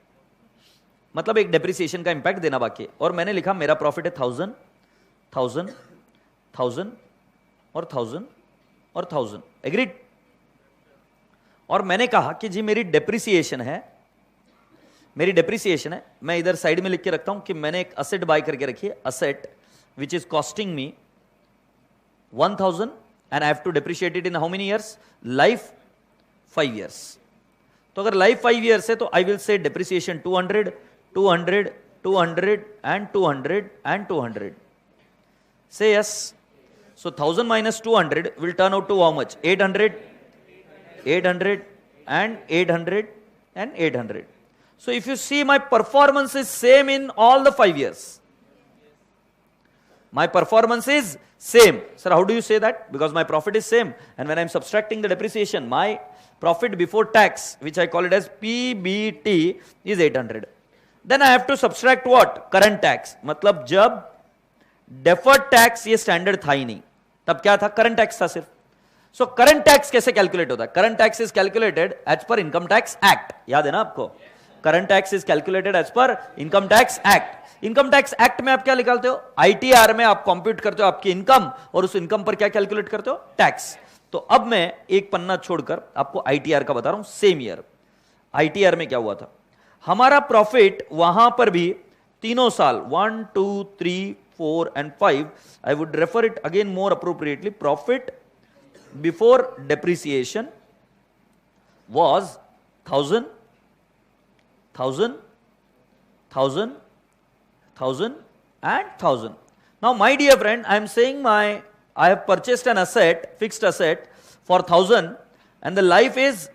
मतलब एक डेप्रिसिएशन का इंपैक्ट देना बाकी है। और मैंने लिखा मेरा प्रॉफिट है 1000, 1000, 1000 और 1000 और 1000, एग्रीड। और मैंने कहा कि जी मेरी डेप्रिसिएशन है, मैं इधर साइड में लिख के रखता हूं कि मैंने एक असेट बाय करके रखी है, asset which is costing me 1000 and I have to depreciate it in how many years, life 5 years. तो अगर लाइफ 5 ईयर्स है तो I will say depreciation 200, 200, 200 and 200 and 200। Say yes. So 1000 minus 200 will turn out to how much? 800, 800 and 800 and 800. So if you see, my performance is same in all the 5 years. My performance is same. Sir, how do you say that? Because my profit is same, and when I am subtracting the depreciation, my profit before tax, which I call it as PBT, is 800. Then I have to subtract what? Current tax. मतलब जब deferred tax ये standard था ही नहीं, तब क्या था? Current tax था सिर्फ। सो करंट टैक्स कैसे कैलकुलेट होता है? Current tax is calculated as per income tax act, याद है ना आपको? Current tax is calculated as per income tax act. Income tax act में आप क्या निकालते हो? आईटीआर में आप कंप्यूट करते हो आपकी इनकम, और उस इनकम पर क्या कैलकुलेट करते हो? टैक्स। तो अब मैं एक पन्ना छोड़कर आपको आईटीआर का बता रहा हूं, सेम ईयर। आईटीआर में क्या हुआ था? हमारा प्रॉफिट वहां पर भी तीनों साल 1, 2, 3, 4 and 5, I would refer it again more appropriately. Profit before depreciation was 1000, 1000, 1000, 1000 and 1000. Now my dear friend, I am saying I have purchased an asset, fixed asset for 1000 and the life is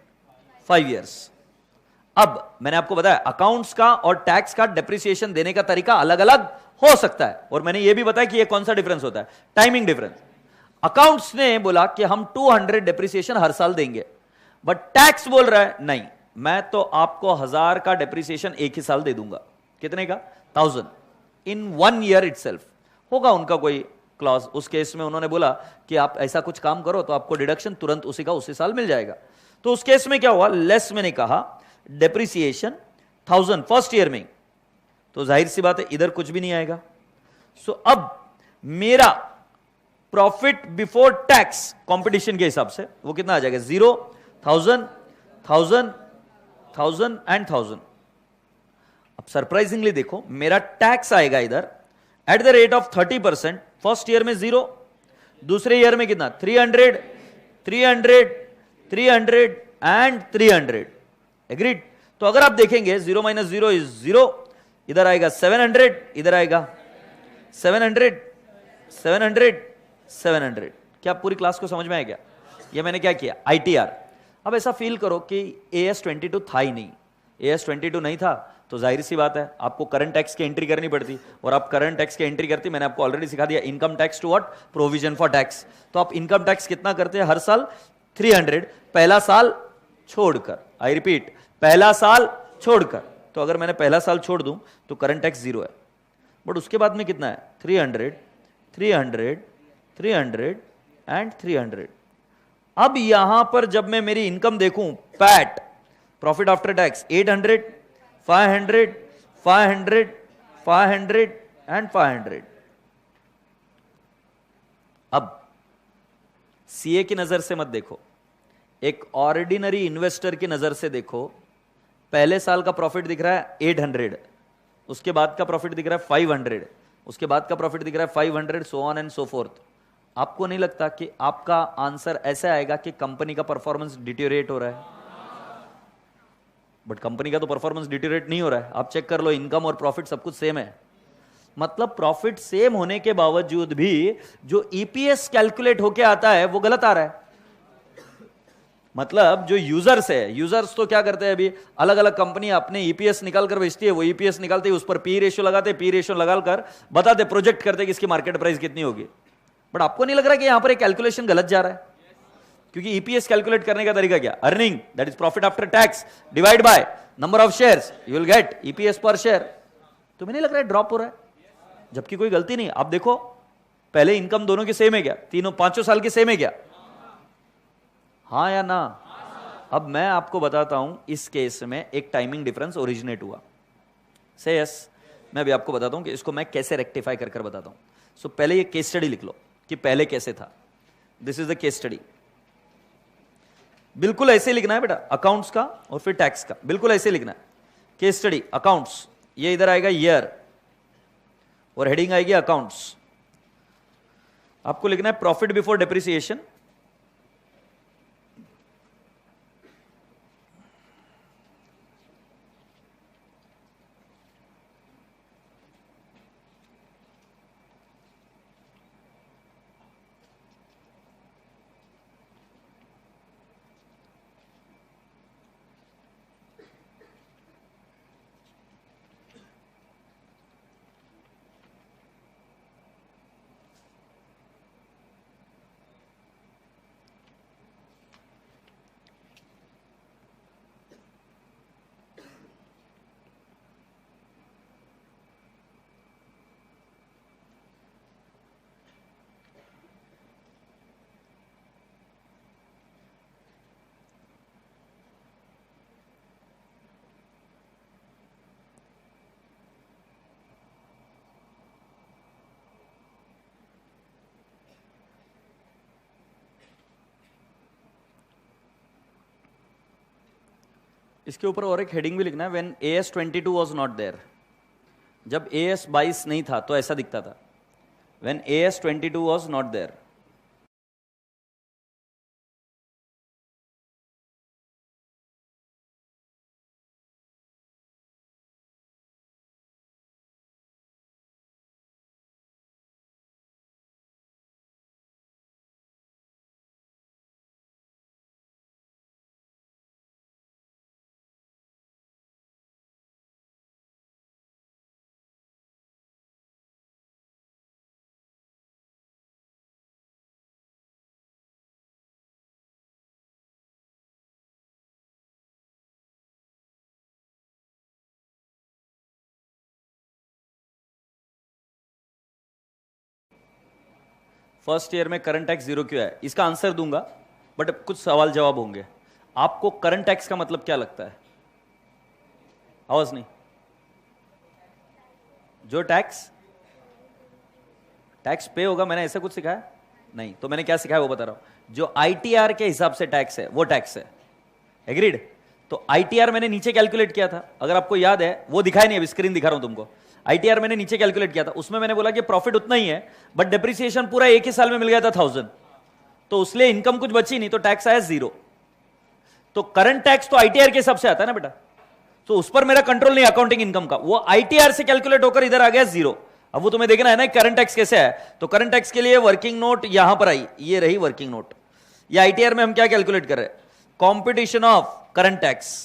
5 years. अब मैंने आपको बताया accounts का और tax का depreciation देने का तरीका अलग अलग हो सकता है, और मैंने यह भी बताया कि ये कौन सा डिफरेंस होता है? Timing difference. अकाउंट्स ने बोला कि हम 200 डेप्रिसिएशन हर साल देंगे, बट टैक्स बोल रहा है नहीं, मैं तो आपको 1000 का डेप्रिसिएशन एक ही साल दे दूंगा। कितने का? 1000 इन 1 ईयर इटसेल्फ। होगा उनका कोई क्लॉज, उस केस में उन्होंने बोला कि आप ऐसा कुछ काम करो तो आपको डिडक्शन तुरंत उसी का उसी साल मिल जाएगा। तो उस केस में क्या हुआ? लेस मैंने कहा डेप्रिसिएशन 1000 फर्स्ट ईयर में, तो जाहिर सी बात है इधर कुछ भी नहीं आएगा। सो अब मेरा प्रॉफिट बिफोर टैक्स कंपटीशन के हिसाब से वो कितना आ जाएगा? 0, 1000, 1000, 1000 एंड 1000। अब सरप्राइजिंगली देखो, मेरा टैक्स आएगा इधर at the rate of 30%। First year में 0, दूसरे ईयर में कितना? 300, 300, 300 एंड 300, एग्रीड। तो अगर आप देखेंगे 0 minus 0 इज 0, इधर आएगा 700, इधर आएगा 700, 700, 700। क्या पूरी क्लास को समझ में आया क्या? ये मैंने क्या किया? आईटीआर। अब ऐसा फील करो कि AS22 था ही नहीं, AS22 नहीं था तो जाहिर सी बात है आपको करंट टैक्स की एंट्री करनी पड़ती, और आप करंट टैक्स की एंट्री करती, मैंने आपको ऑलरेडी सिखा दिया, income tax to what? Provision for tax. तो आप इनकम टैक्स कितना करते हैं हर साल? 300, पहला साल छोड़कर। आई रिपीट, पहला साल छोड़कर। तो अगर मैंने पहला साल छोड़ दूं तो करंट टैक्स 0 है, बट उसके बाद में कितना है? 300, 300, 300 एंड 300। अब यहां पर जब मैं मेरी इनकम देखूं, PAT, profit after tax 800, 500, 500, 500 and 500। अब सीए की नजर से मत देखो, एक ऑर्डिनरी इन्वेस्टर की नजर से देखो। पहले साल का प्रॉफिट दिख रहा है 800, उसके बाद का प्रॉफिट दिख रहा है 500, उसके बाद का प्रॉफिट दिख रहा है 500, so on and so fourth. आपको नहीं लगता कि आपका आंसर ऐसे आएगा कि कंपनी का परफॉर्मेंस डिटेरियोरेट हो रहा है? बट कंपनी का तो परफॉर्मेंस डिटेरियोरेट नहीं हो रहा है। आप चेक कर लो, इनकम और प्रॉफिट सब कुछ सेम है। मतलब प्रॉफिट सेम होने के बावजूद भी जो ईपीएस कैलकुलेट होके आता है वो गलत आ रहा है। मतलब जो यूजर्स है, यूजर्स तो क्या करते हैं, अभी अलग अलग कंपनी अपने ईपीएस निकाल कर बेचती है, वो ईपीएस निकालते ही उस पर पी रेशियो लगाते, पी रेशियो लगाकर बताते, प्रोजेक्ट करते कि इसकी मार्केट प्राइस कितनी होगी। बट आपको नहीं लग रहा कि यहां पर एक कैलकुलेशन गलत जा रहा है? क्योंकि ईपीएस कैलकुलेट करने का तरीका क्या, earning that is profit after tax divide by number of shares, you will get EPS पर शेयर। तुम्हें नहीं लग रहा है ड्रॉप हो रहा है, जबकि कोई गलती नहीं। आप देखो पहले इनकम दोनों की सेम है क्या, तीनों पांचों साल की सेम है क्या, हाँ या ना? अब मैं आपको बताता हूं इस केस में एक टाइमिंग डिफरेंस ओरिजिनेट हुआ, से यस। मैं अभी आपको बताता हूं कि इसको मैं कैसे रेक्टिफाई कर कर बताता हूं। सो पहले ये केस स्टडी लिख लो कि पहले कैसे था। This is the case study. बिल्कुल ऐसे लिखना है बेटा, अकाउंट्स का और फिर टैक्स का, बिल्कुल ऐसे लिखना है। केस स्टडी अकाउंट्स, ये इधर आएगा ईयर और हेडिंग आएगी अकाउंट्स। आपको लिखना है प्रॉफिट बिफोर डेप्रिसिएशन, इसके ऊपर और एक हेडिंग भी लिखना है, when AS 22 was not there. जब AS 22 नहीं था तो ऐसा दिखता था, when AS 22 was not there. First year में करंट टैक्स जीरो क्यों है, इसका आंसर दूंगा, बट कुछ सवाल जवाब होंगे। आपको करंट टैक्स का मतलब क्या लगता है? आवाज नहीं। जो टैक्स पे होगा, मैंने ऐसा कुछ सिखाया नहीं, तो मैंने क्या सिखाया वो बता रहा हूं। जो आईटीआर के हिसाब से टैक्स है वो टैक्स है, एग्रीड? तो आईटीआर मैंने नीचे कैलकुलेट किया था, अगर आपको याद है, वो दिखाई नहीं, अभी स्क्रीन दिखा रहा हूं तुमको। आईटीआर मैंने नीचे कैलकुलेट किया था, उसमें मैंने बोला कि प्रॉफिट उतना ही है, बट डेप्रिसिएशन पूरा एक ही साल में मिल गया था 1000, तो उसलिए इनकम कुछ बची नहीं, तो टैक्स आया 0। तो करंट टैक्स तो आईटीआर के हिसाब से आता है ना बेटा, तो उस पर मेरा कंट्रोल नहीं अकाउंटिंग इनकम का, वो आईटीआर से कैलकुलेट होकर इधर आ गया 0। अब वो तुम्हें देखना है ना करंट टैक्स कैसे है, तो करंट टैक्स के लिए वर्किंग नोट यहां पर आई, ये रही वर्किंग नोट। ये आईटीआर में हम क्या कैलकुलेट कर रहे हैं, competition of current tax.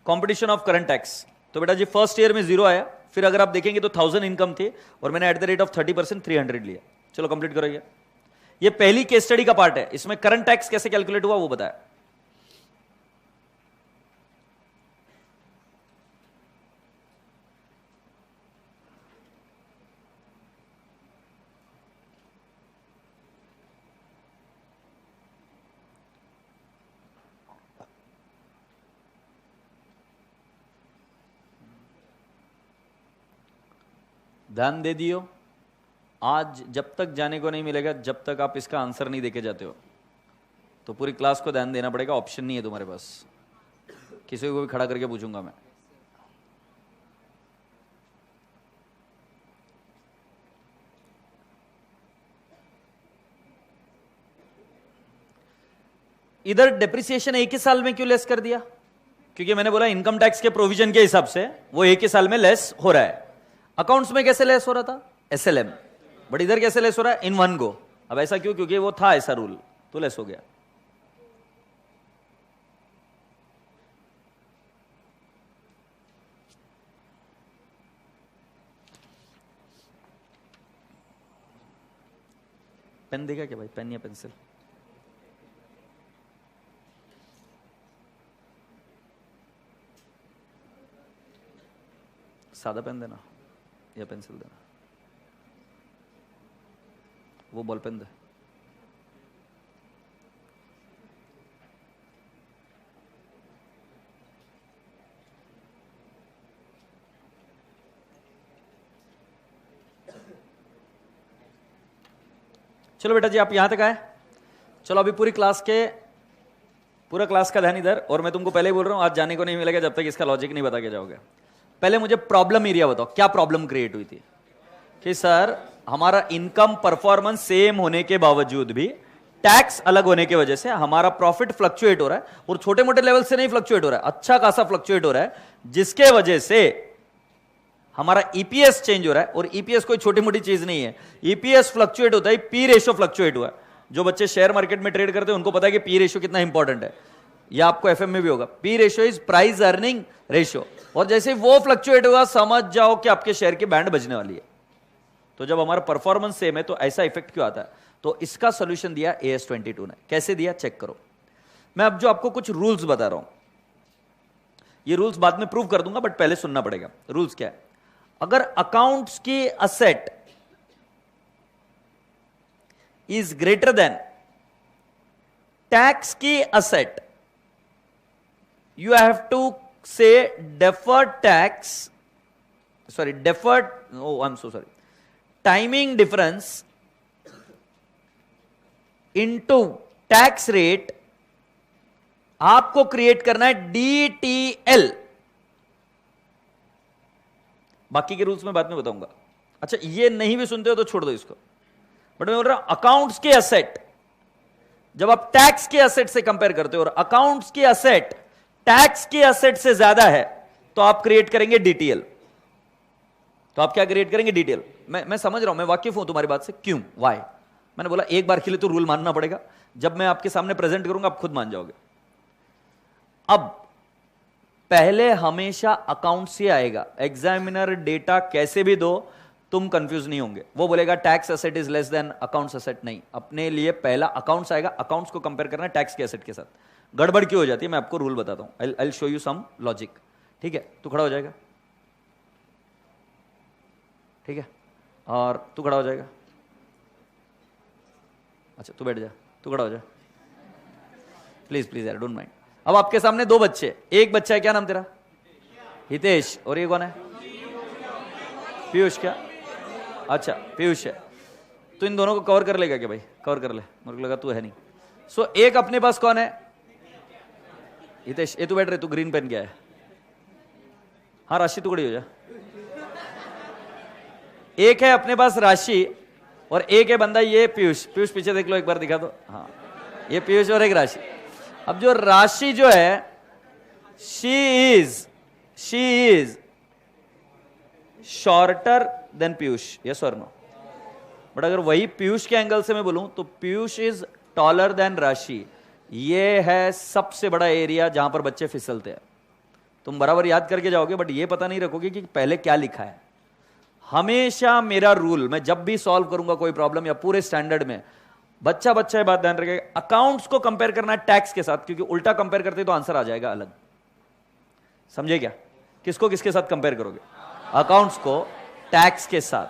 Competition of current tax, तो बेटा जी फर्स्ट ईयर में 0 आया, फिर अगर आप देखेंगे तो 1000 इनकम थी और मैंने एट द रेट ऑफ 30% 300 लिया। चलो कंप्लीट करो। ये पहली केस स्टडी का पार्ट है, इसमें करंट टैक्स कैसे कैलकुलेट हुआ वो बताया। ध्यान दे दियो, आज जब तक जाने को नहीं मिलेगा, जब तक आप इसका आंसर नहीं देके जाते हो, तो पूरी क्लास को ध्यान देना पड़ेगा। ऑप्शन नहीं है तुम्हारे पास, किसी को भी खड़ा करके पूछूंगा मैं। इधर डेप्रिसिएशन एक ही साल में क्यों लेस कर दिया? क्योंकि मैंने बोला इनकम टैक्स के प्रोविजन के हिसाब से वो एक ही साल में लेस हो रहा है। अकाउंट्स में कैसे लेस हो रहा था, एसएलएम, बट इधर कैसे लेस हो रहा है, इन वन गो। अब ऐसा क्यों? क्योंकि वो था ऐसा रूल, तो लेस हो गया। पेन देगा क्या भाई, पेन या पेंसिल? सादा पेन देना या पेंसिल देना? वो बॉल पेन दे। चलो बेटा जी, आप यहां तक आए। चलो अभी पूरा क्लास का ध्यान इधर, और मैं तुमको पहले ही बोल रहा हूं, आज जाने को नहीं मिलेगा जब तक इसका लॉजिक नहीं बता के जाओगे। पहले मुझे प्रॉब्लम एरिया बताओ, क्या प्रॉब्लम क्रिएट हुई थी? कि सर हमारा इनकम परफॉर्मेंस सेम होने के बावजूद भी टैक्स अलग होने की वजह से हमारा प्रॉफिट फ्लक्चुएट हो रहा है, और छोटे मोटे लेवल से नहीं फ्लक्चुएट हो रहा है, अच्छा खासा फ्लक्चुएट हो रहा है, जिसके वजह से हमारा ईपीएस चेंज हो रहा है। और ईपीएस कोई छोटी मोटी चीज नहीं है, ईपीएस फ्लक्चुएट होता है, पी रेशियो फ्लक्चुएट हुआ है। जो बच्चे शेयर मार्केट में ट्रेड करते हैं उनको पता है कि पी रेशियो कितना इंपॉर्टेंट है, या आपको एफएम में भी होगा। P ratio is price earning ratio, और जैसे वो फ्लक्चुएट होगा समझ जाओ कि आपके शेयर की बैंड बजने वाली है। तो जब हमारा परफॉर्मेंस सेम है तो ऐसा इफेक्ट क्यों आता है? तो इसका सोल्यूशन दिया AS22 ने। कैसे दिया चेक करो। मैं अब जो आपको कुछ रूल्स बता रहा हूं, ये रूल्स बाद में प्रूव कर दूंगा, बट पहले सुनना पड़ेगा। रूल्स क्या है? अगर अकाउंट्स की asset is greater than tax की असेट, यू हैव टू से deferred tax, sorry, deferred, oh I'm so sorry, timing difference into tax rate आपको क्रिएट करना है DTL। बाकी के रूल्स में बाद में बताऊंगा। अच्छा, ये नहीं भी सुनते हो तो छोड़ दो इसको, बट मैं बोल रहा हूं अकाउंट्स के असेट जब आप टैक्स के असेट से कंपेयर करते हो और अकाउंट्स की असेट टैक्स की असेट से ज्यादा है, तो आप क्रिएट करेंगे डीटीएल। तो आप क्या क्रिएट करेंगे? डीटीएल। मैं समझ रहा हूं, मैं वाकिफ हूं तुम्हारी बात से। क्यों, वाई? मैंने बोला एक बार के लिए तो रूल मानना पड़ेगा, जब मैं आपके सामने प्रेजेंट करूंगा आप खुद मान जाओगे। अब पहले हमेशा अकाउंट से आएगा, एग्जामिनर डेटा कैसे भी दो तुम कंफ्यूज नहीं होंगे। वो बोलेगा tax asset is less then accounts asset, नहीं, अपने लिए पहला अकाउंट्स आएगा। अकाउंट्स को कंपेयर करना है टैक्स के एसेट के साथ। गड़बड़ क्यों हो जाती है मैं आपको रूल बताता हूं, I will show you some logic. ठीक है, तू खड़ा हो जाएगा, ठीक है, और तू खड़ा हो जाएगा। अच्छा तू बैठ जा, तू खड़ा हो जा प्लीज प्लीज यार, डोंट माइंड। अब आपके सामने दो बच्चे, एक बच्चा है, क्या नाम तेरा? हितेश, और ये कौन है? पीयूष। क्या? अच्छा पीयूष है। तो इन दोनों को कवर कर लेगा क्या भाई? कवर कर ले, मेरे को लगा तू है नहीं। सो एक अपने पास कौन है? हितेश। ये तू बैठ रहे, तू ग्रीन पेन क्या है? हाँ राशि, तू खड़ी हो जा। एक है अपने पास राशि और एक है बंदा ये पीयूष। पीयूष पीछे देख लो एक बार, दिखा दो। हाँ ये पीयूष और एक राशि। अब जो राशि जो है she is shorter than Piyush, yes और नो? बट अगर वही पीयूष के एंगल से मैं बोलूं तो पीयूष इज टॉलर देन राशि। ये है सबसे बड़ा एरिया जहां पर बच्चे फिसलते हैं। तुम बराबर याद करके जाओगे, बट ये पता नहीं रखोगे कि पहले क्या लिखा है। हमेशा मेरा रूल, मैं जब भी सॉल्व करूंगा कोई प्रॉब्लम या पूरे स्टैंडर्ड में, बच्चा ये बात ध्यान रखेगा, अकाउंट्स को कंपेयर करना है टैक्स के साथ, क्योंकि उल्टा कंपेयर करते तो आंसर आ जाएगा अलग। समझे क्या? किसको किसके साथ कंपेयर करोगे? अकाउंट्स को टैक्स के साथ।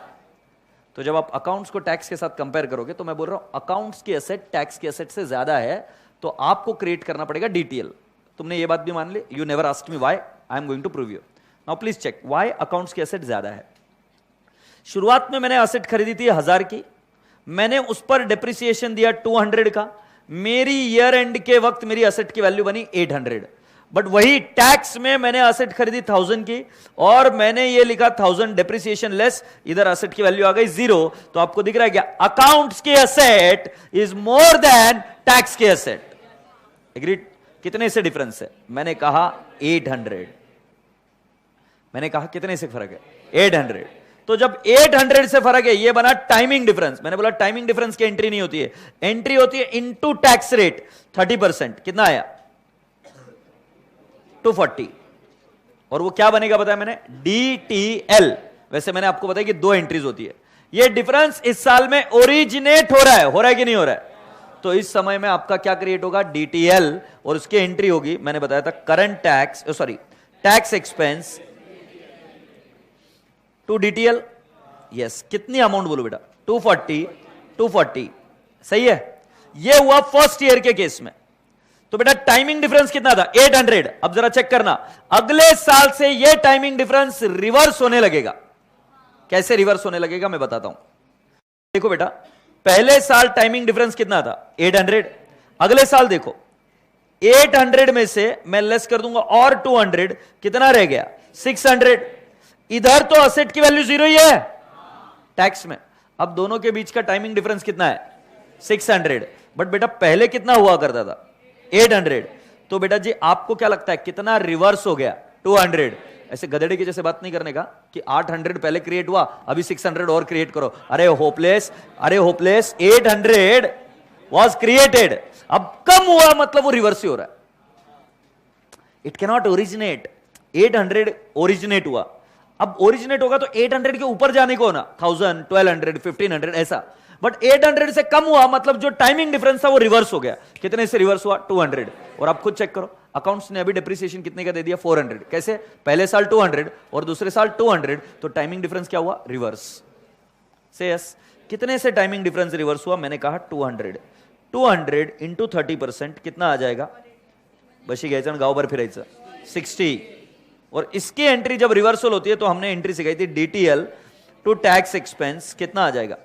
तो जब आप अकाउंट्स को टैक्स के साथ कंपेयर करोगे, तो मैं बोल रहा हूं अकाउंट्स की एसेट टैक्स की एसेट से ज्यादा है, तो आपको क्रिएट करना पड़ेगा डीटीएल। तुमने ये बात भी मान ली। You never asked me why, I am going to prove you. Now please check why accounts की एसेट ज्यादा है। शुरुआत में मैंने एसेट खरीदी थी 1000 की, मैंने उस पर डिप्रिसिएशन दिया 200 का, मेरी ईयर एंड के वक्त मेरी एसेट की वैल्यू बनी 800। बट वही टैक्स में मैंने एसेट खरीदी 1000 की और मैंने ये लिखा 1000 डिप्रिसिएशन लेस, इधर एसेट की वैल्यू आ गई 0। तो आपको दिख रहा है क्या? अकाउंट्स की asset is more than tax की एसेट। एग्रीड? कितने से डिफरेंस है? मैंने कहा 800। मैंने कहा कितने से फर्क है? 800। तो जब 800 से फर्क है, ये बना टाइमिंग डिफरेंस। मैंने बोला टाइमिंग डिफरेंस की एंट्री नहीं होती है, एंट्री होती है इनटू टैक्स रेट 30%। कितना आया? 240। और वो क्या बनेगा बताया मैंने? DTL। वैसे मैंने आपको बताया कि दो एंट्रीज होती है, ये डिफरेंस इस साल में ओरिजिनेट हो रहा है कि नहीं हो रहा है? तो इस समय में आपका क्या क्रिएट होगा? डीटीएल, और उसकी एंट्री होगी, मैंने बताया था current tax, sorry tax expense to DTL. Yes, कितनी अमाउंट बोलो बेटा? 240 सही है। ये हुआ फर्स्ट ईयर के केस में। तो बेटा टाइमिंग डिफरेंस कितना था? 800। अब जरा चेक करना, अगले साल से ये टाइमिंग डिफरेंस रिवर्स होने लगेगा। कैसे रिवर्स होने लगेगा मैं बताता हूं। देखो बेटा, पहले साल टाइमिंग डिफरेंस कितना था? 800। अगले साल देखो 800 में से मैं लेस कर दूंगा और 200, कितना रह गया? 600। इधर तो असेट की वैल्यू 0 ही है टैक्स में। अब दोनों के बीच का टाइमिंग डिफरेंस कितना है? 600। बट बेटा पहले कितना हुआ करता था? 800। तो बेटा जी आपको क्या लगता है कितना रिवर्स हो गया? 200। ऐसे गधेड़े की जैसे बात नहीं करने का कि 800 पहले क्रिएट हुआ, अभी 600 और क्रिएट करो। अरे होपलेस, 800 वॉज क्रिएटेड, अब कम हुआ मतलब वो रिवर्स ही हो रहा है। It cannot originate. 800 ओरिजिनेट हुआ, अब ओरिजिनेट होगा तो 800 के ऊपर जाने को ना 1000, 1200, 1500 ऐसा। बट 800 से कम हुआ मतलब जो टाइमिंग डिफरेंस था वो रिवर्स हो गया। कितने से रिवर्स हुआ? 200। और आप खुद चेक करो, अकाउंट्स ने अभी डिप्रिसिएशन कितने का दे दिया? 400। कैसे? पहले साल 200 और दूसरे साल 200, तो टाइमिंग डिफरेंस क्या हुआ? रिवर्स। से यस, कितने से टाइमिंग डिफरेंस रिवर्स हुआ? मैंने कहा 200। 200 इंटू 30% कितना आ जाएगा? बशी घ्यायचं गांव भर फिरायचं, 60। और इसकी एंट्री जब रिवर्सल होती है तो हमने एंट्री सिखाई थी डीटीएल टू टैक्स एक्सपेंस, कितना आ जाएगा?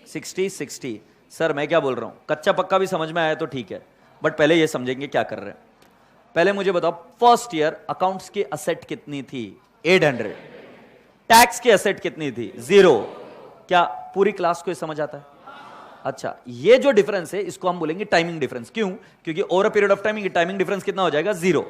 60। सर मैं क्या बोल रहा हूं, कच्चा पक्का भी समझ में आया तो ठीक है, बट पहले ये समझेंगे क्या कर रहे हैं। पहले मुझे बताओ, फर्स्ट ईयर अकाउंट्स की असेट कितनी थी? 800। टैक्स की असेट कितनी थी? 0। क्या पूरी क्लास को ये समझ आता है? अच्छा, ये जो डिफरेंस है इसको हम बोलेंगे टाइमिंग डिफरेंस। क्यों? क्योंकि over a period of time timing difference कितना हो जाएगा? 0।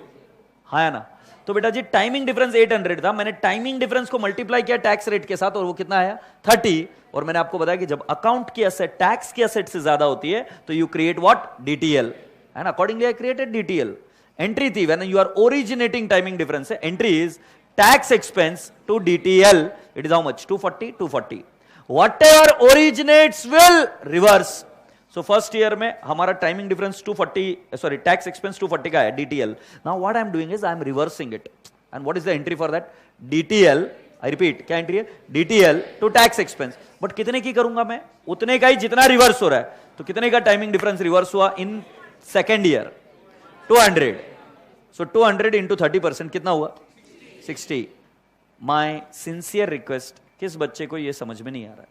हाँ या ना? तो बेटा जी टाइमिंग डिफरेंस 800 था, मैंने टाइमिंग डिफरेंस को मल्टीप्लाई किया टैक्स रेट के साथ और वो कितना आया? 30। और मैंने आपको बताया कि जब अकाउंट की असेट टैक्स की असेट से ज्यादा होती है तो you create what? DTL. And accordingly I created DTL. Entry थी when you are originating timing difference, entry is tax expense to DTL, it is how much? 240। Whatever originates will reverse. So first year में हमारा timing difference 240, sorry tax expense 240 का है, DTL. Now what I am doing is I am reversing it. And what is the entry for that? DTL. I repeat, क्या entry है? DTL to tax expense. But कितने की करूंगा मैं? उतने का ही जितना रिवर्स हो रहा है। तो कितने का टाइमिंग डिफरेंस रिवर्स हुआ in second year? 200। So 200 into 30% कितना हुआ? 60। माई सिंसियर रिक्वेस्ट, किस बच्चे को यह समझ में नहीं आ रहा है,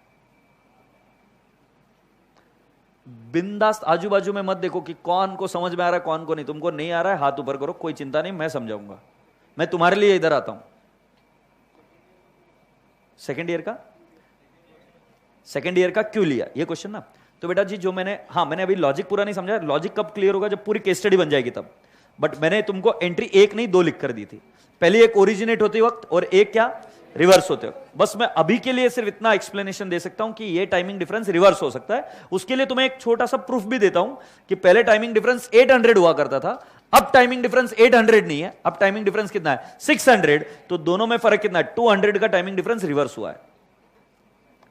बिंदास आजू बाजू में मत देखो कि कौन को समझ में आ रहा है कौन को नहीं। तुमको नहीं आ रहा है हाथ ऊपर करो, कोई चिंता नहीं, मैं समझाऊंगा। मैं तुम्हारे लिए इधर आता हूं। सेकेंड ईयर का क्यों लिया ये क्वेश्चन ना? तो बेटा जी जो मैंने अभी लॉजिक पूरा नहीं समझा। लॉजिक कब क्लियर होगा? जब पूरी केस स्टडी बन जाएगी तब। बट मैंने तुमको एंट्री 1 नहीं 2 लिख कर दी थी। पहली एक ओरिजिनेट होते वक्त और एक क्या? रिवर्स होते हो। बस मैं अभी के लिए सिर्फ इतना एक्सप्लेनेशन दे सकता हूं कि ये टाइमिंग डिफरेंस रिवर्स हो सकता है। उसके लिए तुम्हें एक छोटा सा प्रूफ भी देता हूं कि पहले टाइमिंग डिफरेंस 800 हुआ करता था, अब टाइमिंग डिफरेंस 800 नहीं है, अब टाइमिंग डिफरेंस कितना है? 600। तो दोनों में फर्क कितना है? 200 का टाइमिंग डिफरेंस रिवर्स हुआ है।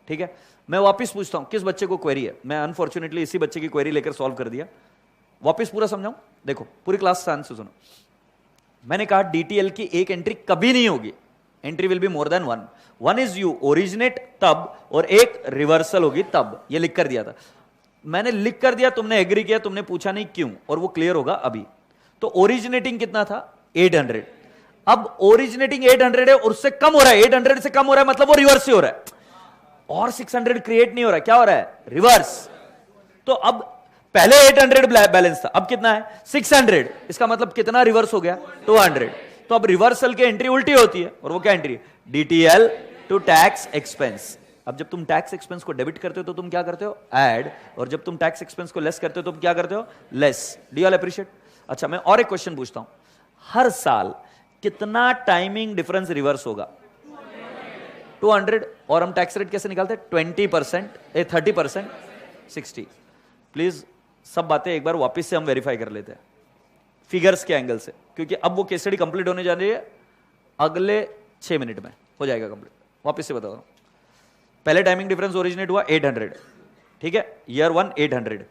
ठीक है, मैं वापस पूछता हूं, किस बच्चे को क्वेरी है? मैं अनफॉर्चुनेटली इसी बच्चे की क्वेरी लेकर सॉल्व कर दिया। वापस पूरा समझाऊं? देखो पूरी क्लास ध्यान से सुनो। मैंने कहा डीटीएल की एक एंट्री कभी नहीं होगी, entry will be more than 1। 1 is you originate तब, और एक रिवर्सल होगी तब। ये लिख कर दिया था मैंने, लिख कर दिया, तुमने एग्री किया, तुमने पूछा नहीं क्यों, और वो क्लियर होगा अभी। तो ओरिजिनेटिंग कितना था? 800। अब ओरिजिनेटिंग 800 है और उससे कम हो रहा है, 800 से कम हो रहा है मतलब वो रिवर्स ही हो रहा है, और 600 क्रिएट नहीं हो रहा है। क्या हो रहा है? रिवर्स। तो अब पहले 800 बैलेंस था, अब कितना है? 600। इसका मतलब कितना रिवर्स हो गया? 200। तो अब रिवर्सल की एंट्री उल्टी होती है, और वो क्या entry? DTL to tax expense. अब जब तुम टैक्स एक्सपेंस को डेबिट करते हो तो तुम क्या करते हो? ऐड। और जब तुम टैक्स एक्सपेंस को लेस करते हो तो तुम क्या करते हो? Less. Do you all appreciate? अच्छा, मैं और एक क्वेश्चन पूछता हूं, हर साल कितना टाइमिंग डिफरेंस रिवर्स होगा? 200। और हम टैक्स रेट कैसे निकालते हैं? 20%, 30%, 60। प्लीज सब बातें एक बार वापस से हम वेरीफाई कर लेते हैं फिगर्स के एंगल से, क्योंकि अब वो केस स्टडी कंप्लीट होने जा रही है, अगले 6 मिनट में हो जाएगा कंप्लीट। वापस से बता रहा हूं, पहले टाइमिंग डिफरेंस ओरिजिनेट हुआ 800, ठीक है, ईयर 1 800।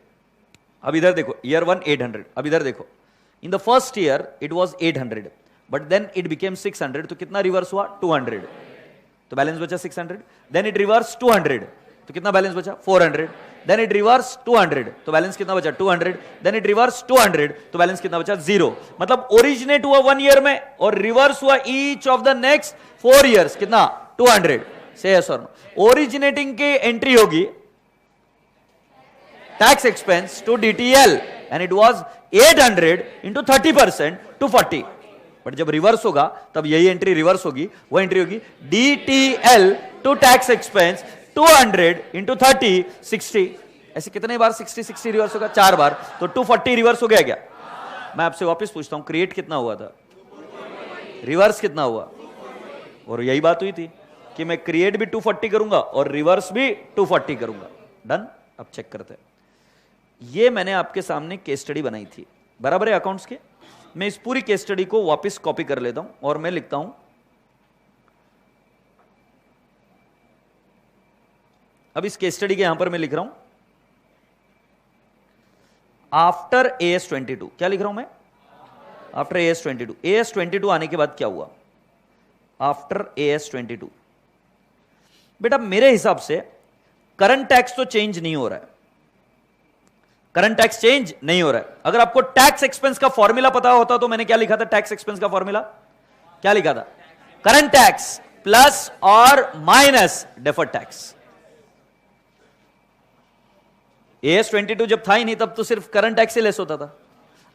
अब इधर देखो, ईयर 1 800, अब इधर देखो, in the first year it was 800, but then it became 600, तो कितना रिवर्स हुआ 200, तो बैलेंस बचा 600। देन इट रिवर्स 200, तो कितना बैलेंस बचा 400। देन इट रिवर्स 200, तो बैलेंस कितना बचा 200। देन इट रिवर्स 200, तो बैलेंस कितना बचा 0। मतलब ओरिजिनेट हुआ 1 ईयर में और रिवर्स हुआ each of the next 4 years, कितना 200। से यस और नो। ओरिजिनेटिंग की एंट्री होगी tax expense to DTL and it was 800 into 30% to 40, बट जब रिवर्स होगा तब यही एंट्री रिवर्स होगी, वो एंट्री होगी DTL to tax expense 200 into 30 60। ऐसे कितने बार 60 रिवर्स होगा? 4 बार, तो 240 रिवर्स हो गया क्या? मैं आपसे वापस पूछता हूं, क्रिएट कितना हुआ था, रिवर्स कितना हुआ? और यही बात हुई थी कि मैं क्रिएट भी 240 करूंगा और रिवर्स भी 240 करूंगा। डन। अब चेक करते हैं। ये मैंने आपके सामने केस स्टडी बनाई थी, बराबर है, अकाउंट्स के। मैं इस पूरी केस स्टडी को वापस कॉपी कर लेता हूं और मैं लिखता हूं, अब इस केस स्टडी के यहां पर मैं लिख रहा हूं आफ्टर AS22। क्या लिख रहा हूं मैं? After AS22। AS22 आने के बाद क्या हुआ? आफ्टर AS22 बेटा मेरे हिसाब से करंट टैक्स तो चेंज नहीं हो रहा है, करंट टैक्स चेंज नहीं हो रहा है। अगर आपको टैक्स एक्सपेंस का फॉर्मूला पता होता तो मैंने क्या लिखा था? टैक्स एक्सपेंस का फॉर्मूला क्या लिखा था? करंट टैक्स प्लस और माइनस डेफर्ड टैक्स। AS22 जब था ही नहीं तब तो सिर्फ करंट टैक्स से लेस होता था।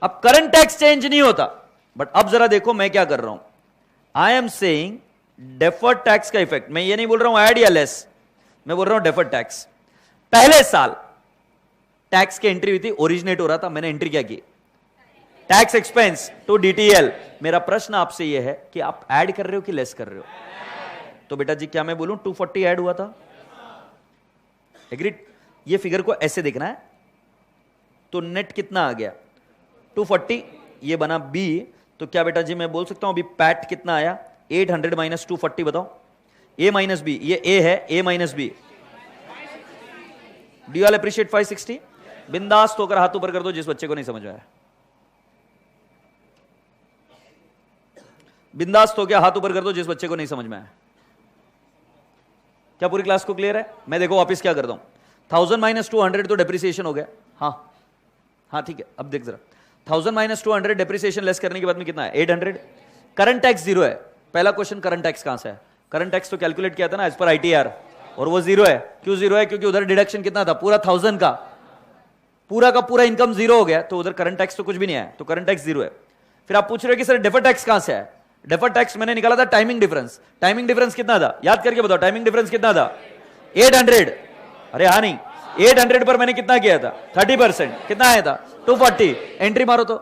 अब करंट टैक्स चेंज नहीं होता, बट अब जरा देखो मैं क्या कर रहा हूं। I am saying deferred tax का इफेक्ट। मैं ये नहीं बोल रहा हूं ऐड या लेस, मैं बोल रहा हूं डेफर्ड टैक्स। पहले साल टैक्स की एंट्री हुई थी, ओरिजिनेट हो रहा था, मैंने एंट्री क्या की? Tax expense to DTL. मेरा प्रश्न आपसे यह है कि आप ऐड कर रहे हो कि लेस कर रहे हो? तो बेटा जी क्या मैं बोलूं 240 ऐड हुआ था? एग्रीड? ये फिगर को ऐसे देखना है, तो नेट कितना आ गया 240, ये बना बी। तो क्या बेटा जी मैं बोल सकता हूं अभी पैट कितना आया? 800 माइनस 240, बताओ। ए माइनस बी, ये ए है, A minus B. Do you all appreciate 560? बिंदास होकर हाथ ऊपर कर दो जिस बच्चे को नहीं समझ में आया। बिंदास हो गया, हाथ ऊपर कर दो जिस बच्चे को नहीं समझ में आया। क्या पूरी क्लास को क्लियर है? मैं देखो वापस क्या करता हूं, 1000 माइनस 200 तो डेप्रिसिएशन हो गया। हाँ ठीक है, अब देख जरा, 1000 माइनस 200 डेप्रिसिएशन लेस करने के बाद में कितना है? 800। करंट टैक्स 0 है। पहला क्वेश्चन, करंट टैक्स कहां से है? करंट टैक्स तो कैलकुलेट किया था ना एज पर ITR, और वो 0 है। क्यों 0 है? क्योंकि उधर डिडक्शन कितना था? पूरा 1000 का पूरा इनकम 0 हो गया, तो उधर करंट टैक्स तो कुछ भी नहीं है, तो करंट टैक्स 0 है। फिर आप पूछ रहे हो कि सर डेफर्ड टैक्स कहां से है? डेफर्ड टैक्स मैंने निकाला था टाइमिंग डिफरेंस। टाइमिंग डिफरेंस कितना था? याद करके बताओ, टाइमिंग डिफरेंस कितना था? 800। अरे हाँ नहीं, 800 पर मैंने कितना किया था? 30%। कितना आया था? 240। एंट्री मारो तो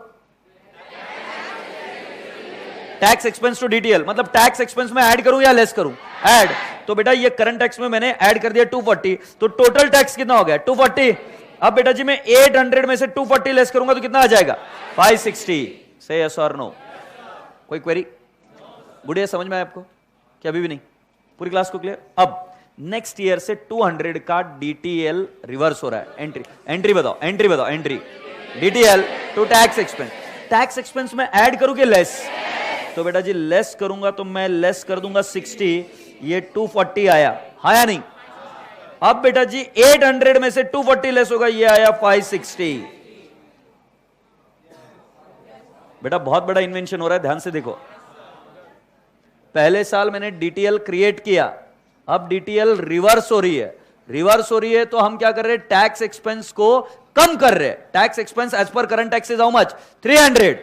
टैक्स एक्सपेंस टू डीटीएल, मतलब टैक्स एक्सपेंस में ऐड करूं या लेस करूं? ऐड। तो बेटा ये करंट टैक्स में मैंने ऐड कर दिया 240, तो टोटल टैक्स कितना हो गया? 240। अब बेटा जी मैं 800 में से 240 लेस करूंगा तो कितना आ जाएगा? 560। से यस और नो? कोई क्वेरी? गुड़िया समझ में आया आपको क्या अभी भी नहीं? पूरी क्लास को क्लियर? अब नेक्स्ट ईयर से 200 का डीटीएल रिवर्स हो रहा है। एंट्री बताओ, एंट्री बताओ, entry DTL to tax expense. Tax expense में ऐड करूं कि लेस? तो बेटा जी लेस करूंगा तो मैं लेस कर दूंगा 60, ये 240 आया, हाँ या नहीं? अब बेटा जी 800 में से 240 लेस होगा, ये आया 560। बेटा बहुत बड़ा इन्वेंशन हो रहा है, ध्यान से देखो। पहले साल मैंने डीटीएल क्रिएट किया, अब डीटीएल रिवर्स हो रही है। रिवर्स हो रही है तो हम क्या कर रहे हैं? टैक्स एक्सपेंस को कम कर रहे हैं। Tax expense as per current tax is how much? 300।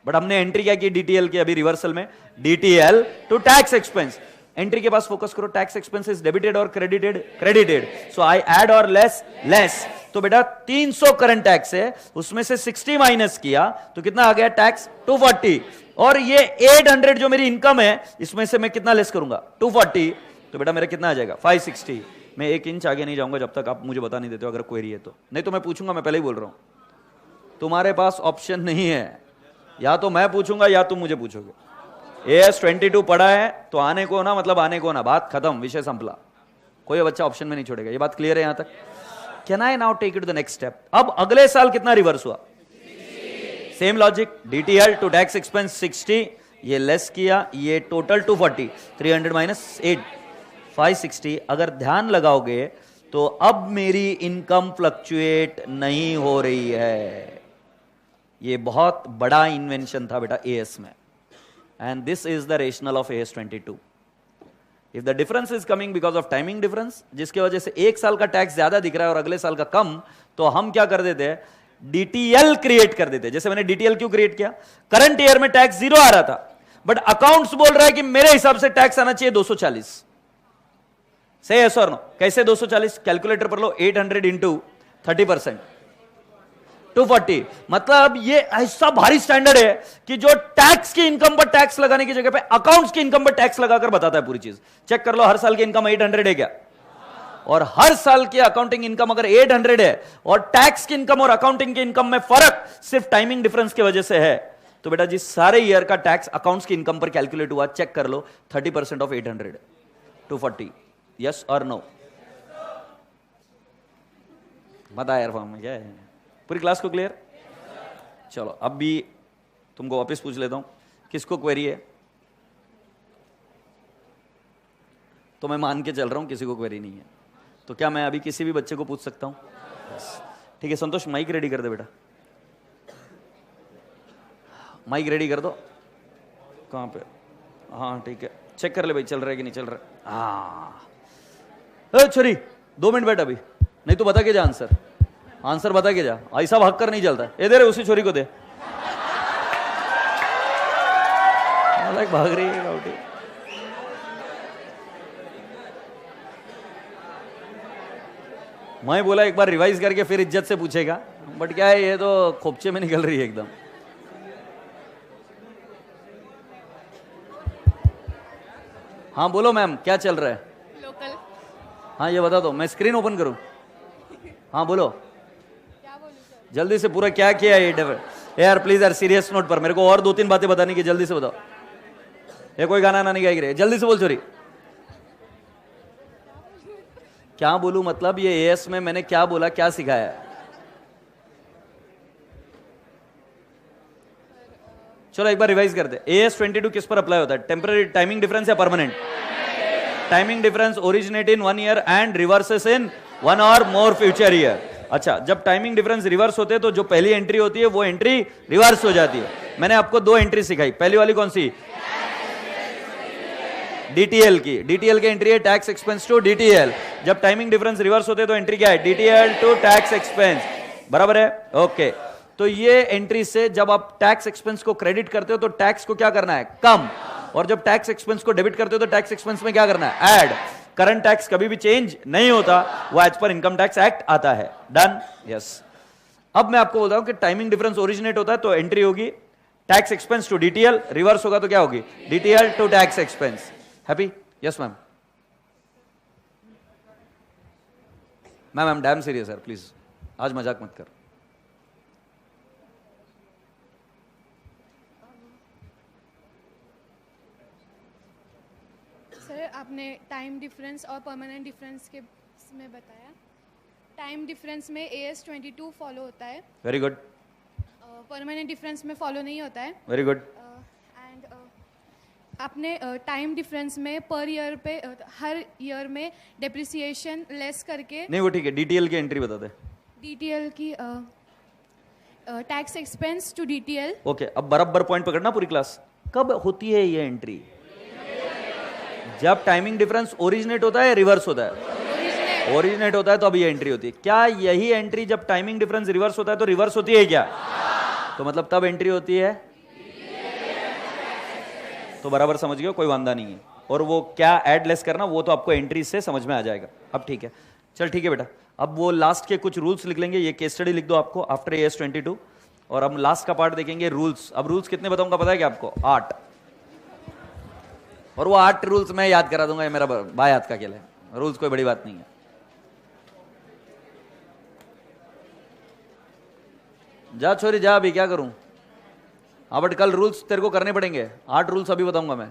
But हमने एंट्री क्या की डीटीएल की? अभी रिवर्सल में DTL to tax expense. Entry के पास फोकस करो। टैक्स एक्सपेंस इज डेबिटेड और credited? Credited. So I add और लेस? लेस। तो बेटा 300 करंट टैक्स है, उसमें से 60 माइनस किया तो कितना आ गया? टैक्स 240। और ये 800 जो मेरी इनकम है इसमें से मैं कितना लेस करूंगा? 240। तो बेटा मेरा कितना आ जाएगा? 560। मैं 1 इंच आगे नहीं जाऊंगा जब तक आप मुझे बता नहीं देते हो, अगर क्वेरी है तो। नहीं तो मैं पूछूंगा, मैं पहले ही बोल रहा हूं, तुम्हारे पास ऑप्शन नहीं है, या तो मैं पूछूंगा या तुम मुझे पूछोगे। AS22 पढ़ा है तो आने को ना, मतलब आने को ना, बात खत्म, विषय संपला। कोई बच्चा ऑप्शन में नहीं छोड़ेगा। ये बात क्लियर है यहां तक? Can I now take it to the next step? अब अगले साल कितना रिवर्स हुआ? Same logic, DTL to tax expense 60, ये लेस किया, ये टोटल 240, 300 माइनस 8, 560। अगर ध्यान लगाओगे तो अब मेरी इनकम फ्लक्चुएट नहीं हो रही है। ये बहुत बड़ा इन्वेंशन था बेटा एएस में, and this is the rational of as 22। If the difference is coming because of timing difference, जिसकी वजह से एक साल का टैक्स ज्यादा दिख रहा है और अगले साल का कम, तो हम क्या कर देते हैं? डीटीएल क्रिएट कर देते। जैसे मैंने डीटीएल क्यों क्रिएट किया? करंट ईयर में टैक्स 0 आ रहा था, बट अकाउंट्स बोल रहा है कि मेरे हिसाब से टैक्स आना चाहिए 240। सही है सर? नो? कैसे 240? कैलकुलेटर पर लो, 800 इंटू 30%, 240। मतलब ये ऐसा भारी स्टैंडर्ड है कि जो टैक्स की इनकम पर टैक्स लगाने की जगह पे अकाउंट्स की इनकम पर टैक्स लगाकर बताता है पूरी चीज। चेक कर लो, हर साल की इनकम 800 है क्या? और हर साल की अकाउंटिंग इनकम अगर 800 है और टैक्स की इनकम और अकाउंटिंग की इनकम में फर्क सिर्फ टाइमिंग डिफरेंस की वजह से है, तो बेटा जी सारे ईयर का टैक्स अकाउंट्स की इनकम पर कैलकुलेट हुआ। चेक कर लो, 30% ऑफ 800, 240। यस और नो? बता यार फॉर्म में क्या है? पूरी क्लास को क्लियर? चलो अब भी तुमको वापस पूछ लेता हूं, किसको क्वेरी है? तो मैं मान के चल रहा हूं किसी को क्वेरी नहीं है, तो क्या मैं अभी किसी भी बच्चे को पूछ सकता हूं? ठीक है संतोष, माइक रेडी कर दे बेटा, माइक रेडी कर दो। कहां पे? हाँ ठीक है, चेक कर ले भाई चल रहा है कि नहीं चल रहा है। हाँ छोरी 2 मिनट बैठ अभी, नहीं तो बता के जा आंसर, आंसर बता के जा, ऐसा भाग कर नहीं चलता। ये दे रहे उसी छोरी को दे, भाग रही है गाउटी। मैं बोला एक बार रिवाइज करके फिर इज्जत से पूछेगा, बट क्या है ये तो खोपचे में निकल रही है एकदम। हाँ बोलो मैम, क्या चल रहा है? लोकल। हाँ ये बता दो, मैं स्क्रीन ओपन करूं? हाँ बोलो, क्या बोलूं सर? जल्दी से पूरा क्या किया है यार प्लीज यार, सीरियस नोट पर मेरे को और 2-3 बातें बताने की, जल्दी से बताओ। ये कोई गाना ना नहीं गाएगी रे, जल्दी से बोल छोरी। क्या बोलूं मतलब ये एएस में मैंने क्या बोला, क्या सिखाया? चलो एक बार रिवाइज करते। एएस 22 किस पर अप्लाई होता है? टेम्पररी टाइमिंग डिफरेंस या permanent? Timing difference originate in 1 year and reverses in 1 or more future year. अच्छा, जब टाइमिंग डिफरेंस रिवर्स होते हैं तो जो पहली एंट्री होती है वो एंट्री रिवर्स हो जाती है। मैंने आपको 2 एंट्री सिखाई, पहली वाली कौन सी? डीटीएल की। डीटीएल की एंट्री है टैक्स एक्सपेंस टू डीटीएल। जब टाइमिंग डिफरेंस रिवर्स होते हैं तो एंट्री क्या है? DTL to tax expense. बराबर है? ओके। तो ये एंट्री से जब आप टैक्स एक्सपेंस को क्रेडिट करते हो तो टैक्स को क्या करना है? कम। और जब टैक्स एक्सपेंस को डेबिट करते हो तो टैक्स एक्सपेंस में क्या करना है? ऐड। करंट टैक्स कभी भी चेंज नहीं होता, वो as per income tax act आता है। डन? यस। अब मैं आपको बोलता हूं कि टाइमिंग डिफरेंस ओरिजिनेट होता है तो एंट्री होगी tax expense to DTL, reverse होगा तो क्या होगी? DTL to tax expense. Happy? Yes ma'am. Ma'am I am damn serious sir, please आज मजाक मत कर। सर आपने टाइम डिफरेंस और परमानेंट डिफरेंस के में बताया। टाइम डिफरेंस में AS 22 फॉलो होता है। Very good. परमानेंट डिफरेंस में फॉलो नहीं होता है। Very good. एंड आपने टाइम डिफरेंस में पर ईयर पे हर ईयर में डेप्रिसिएशन लेस करके, नहीं वो ठीक है, डीटीएल की एंट्री बता दे। डीटीएल की tax expense to DTL. Okay, अब बराबर पॉइंट पकड़ना पूरी क्लास। कब होती है ये एंट्री? जब टाइमिंग डिफरेंस ओरिजिनेट होता है या रिवर्स होता है? ओरिजिनेट होता है तो अब ये एंट्री होती है। क्या यही एंट्री जब टाइमिंग डिफरेंस रिवर्स होता है तो रिवर्स होती है क्या? तो मतलब तब एंट्री होती है। तो बराबर समझ गए, कोई वांदा नहीं है। और वो क्या ऐड लेस करना वो तो आपको एंट्री से समझ में आ जाएगा। अब ठीक है, चल ठीक है बेटा। अब वो लास्ट के कुछ रूल्स लिख लेंगे, ये केस स्टडी लिख दो आपको आफ्टर AS 22। और अब लास्ट का पार्ट देखेंगे रूल्स। अब रूल्स कितने बताऊंगा पता है क्या आपको? 8। और वो 8 रूल्स मैं याद करा दूंगा, ये मेरा बाय हाथ का खेल है, रूल्स कोई बड़ी बात नहीं है। जा छोरी जा, अभी क्या करूं? हाँ बट कल रूल्स तेरे को करने पड़ेंगे। 8 रूल्स अभी बताऊंगा मैं।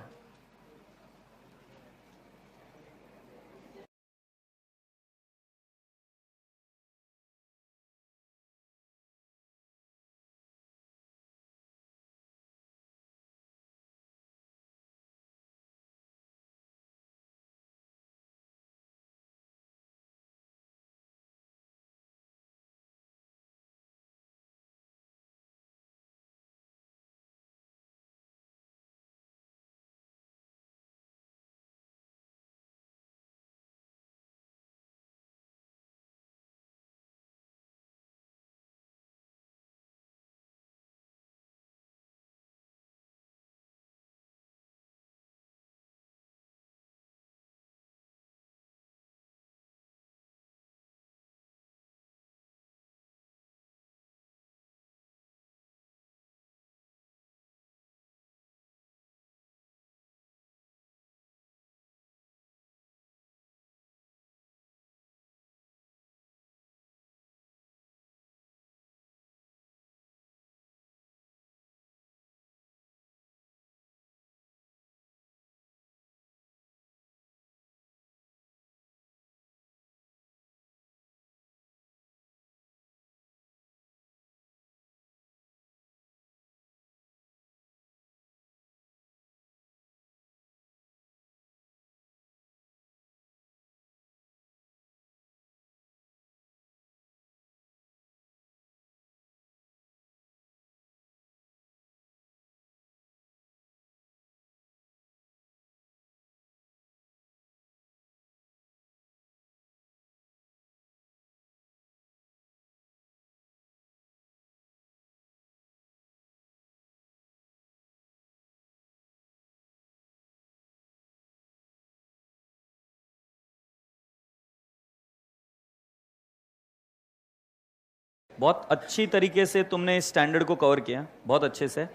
बहुत अच्छी तरीके से तुमने इस स्टैंडर्ड को कवर किया, बहुत अच्छे से।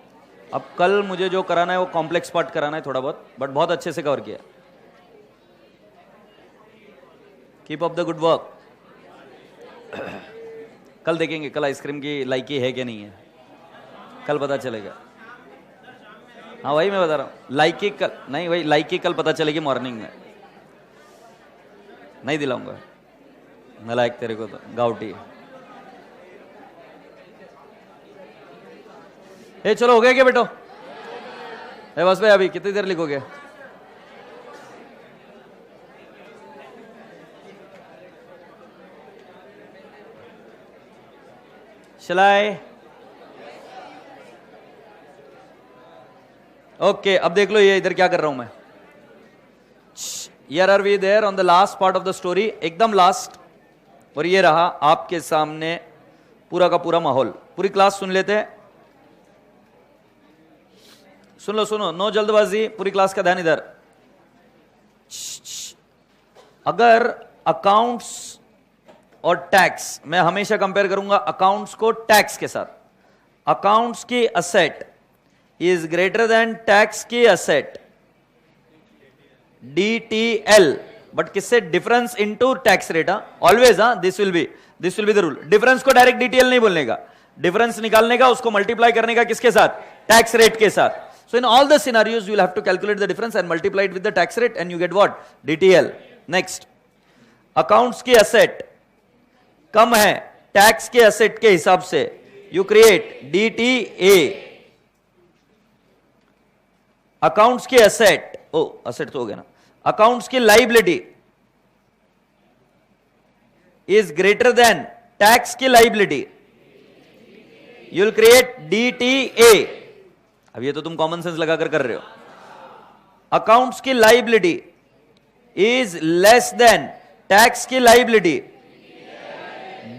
अब कल मुझे जो कराना है वो कॉम्प्लेक्स पार्ट कराना है थोड़ा बहुत, बट बहुत अच्छे से कवर किया। Keep up the good work. कल देखेंगे कल आइसक्रीम की लाइकी है कि नहीं है, कल पता चलेगा। हाँ वही मैं बता रहा हूँ, लाइकी कल नहीं, वही लाइकी कल पता चलेगी मॉर्निंग में। नहीं दिलाऊंगा नलायक तेरे को, तो गाउटी। ए चलो हो गया क्या बेटो? बस भाई अभी कितनी देर लिखोगे? चलाए। ओके अब देख लो ये इधर क्या कर रहा हूं मैं। Here are we there on the last part of the story, एकदम लास्ट। और ये रहा आपके सामने पूरा का पूरा माहौल। पूरी क्लास सुन लेते हैं, सुन लो, सुनो, नो जल्दबाजी, पूरी क्लास का ध्यान इधर। अगर अकाउंट्स और टैक्स, मैं हमेशा कंपेयर करूंगा अकाउंट्स को टैक्स के साथ। अकाउंट्स की asset is greater than tax की असेट, DTL, बट किससे? Difference into tax rate. Always this will be the rule. Difference को डायरेक्ट DTL नहीं बोलने का, डिफरेंस निकालने का, उसको मल्टीप्लाई करने का किसके साथ? टैक्स रेट के साथ। So in all the scenarios you will have to calculate the difference and multiply it with the tax rate and you get what? DTL. Next, accounts की asset कम है टैक्स के asset के हिसाब से, you create DTA. Accounts की asset, asset तो हो गया ना, अकाउंट्स की liability is greater than tax की liability, you will create DTA. अब ये तो तुम कॉमन सेंस लगाकर कर रहे हो। अकाउंट्स की liability is less than tax की लाइबिलिटी,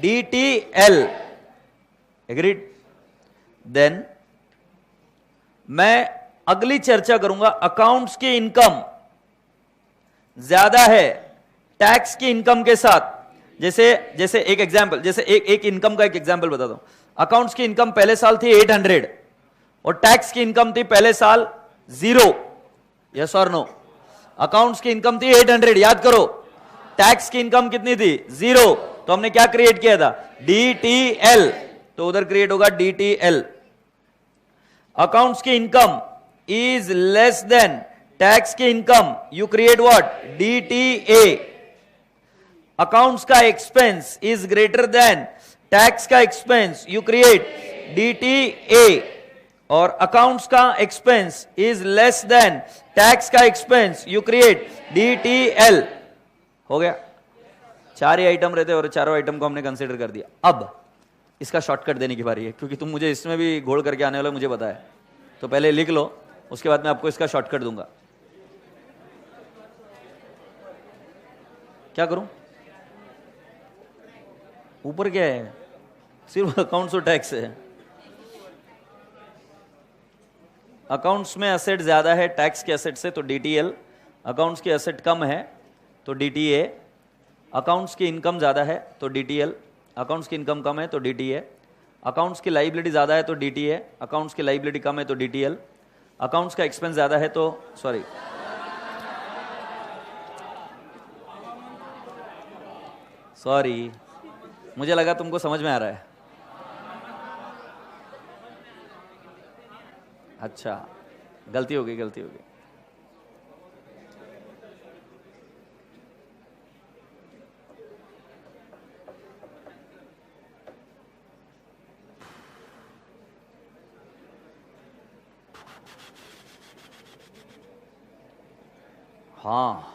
DTL। एग्रीड? देन मैं अगली चर्चा करूंगा, अकाउंट्स की इनकम ज्यादा है टैक्स की इनकम के साथ। जैसे एक एग्जांपल, जैसे एक इनकम का एक एग्जांपल बताता हूं। अकाउंट्स की इनकम पहले साल थी 800 और टैक्स की इनकम थी पहले साल 0। यस और नो? अकाउंट्स की इनकम थी 800, याद करो। टैक्स की इनकम कितनी थी? 0। तो हमने क्या क्रिएट किया था? DTL। तो उधर क्रिएट होगा DTL। अकाउंट्स की income is less than tax की income, you create what? DTA। Accounts का expense is greater than tax का एक्सपेंस, यू क्रिएट DTA। और अकाउंट्स का expense is less than tax का एक्सपेंस, यू क्रिएट DTL। हो गया? 4 ही item रहते और चारों आइटम को हमने कंसीडर कर दिया। अब इसका शॉर्टकट देने की बारी है, क्योंकि तुम मुझे इसमें भी घोल करके आने वाला मुझे पता है। तो पहले लिख लो, उसके बाद मैं आपको इसका शॉर्टकट दूंगा। क्या करूं? ऊपर क्या है? सिर्फ अकाउंट्स और टैक्स है। अकाउंट्स में एसेट ज्यादा है टैक्स के एसेट से, तो DTL। अकाउंट्स की एसेट कम है तो DTA। अकाउंट्स की इनकम ज्यादा है तो DTL। अकाउंट्स की इनकम कम है तो DTA। अकाउंट्स की लाइबिलिटी ज्यादा है तो DTA। अकाउंट्स की लाइबिलिटी कम है तो DTL। अकाउंट्स का एक्सपेंस ज्यादा है तो सॉरी मुझे लगा तुमको समझ में आ रहा है। अच्छा, गलती हो गई। हाँ,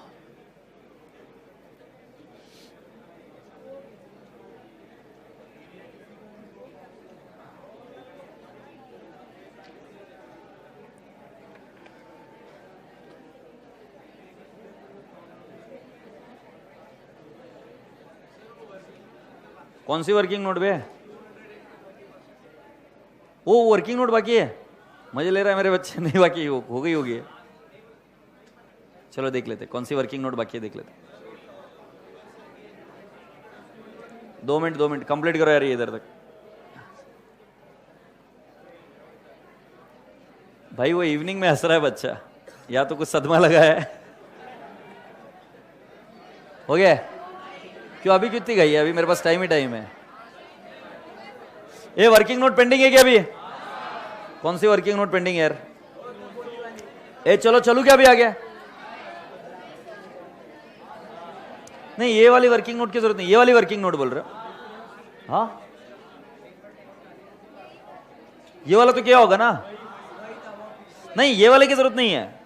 कौन सी वर्किंग नोट पे? वो वर्किंग नोट बाकी है, मुझे ले रहा है मेरे बच्चे नहीं बाकी हो गई होगी। चलो देख लेते कौन सी वर्किंग नोट बाकी है, देख लेते। 2 मिनट कंप्लीट करो यार ये इधर तक। भाई वो इवनिंग में हंस रहा है बच्चा, या तो कुछ सदमा लगा है। हो गया? क्यों अभी कितनी गई है? अभी मेरे पास टाइम ही टाइम है। ये वर्किंग नोट पेंडिंग है क्या अभी? कौन सी वर्किंग नोट पेंडिंग है यार? ए चलो चलू क्या अभी आ गया? नहीं ये वाली वर्किंग नोट की जरूरत नहीं, ये वाली वर्किंग नोट बोल रहे हो? हाँ ये वाला तो क्या होगा ना? नहीं ये वाले की जरूरत नहीं है।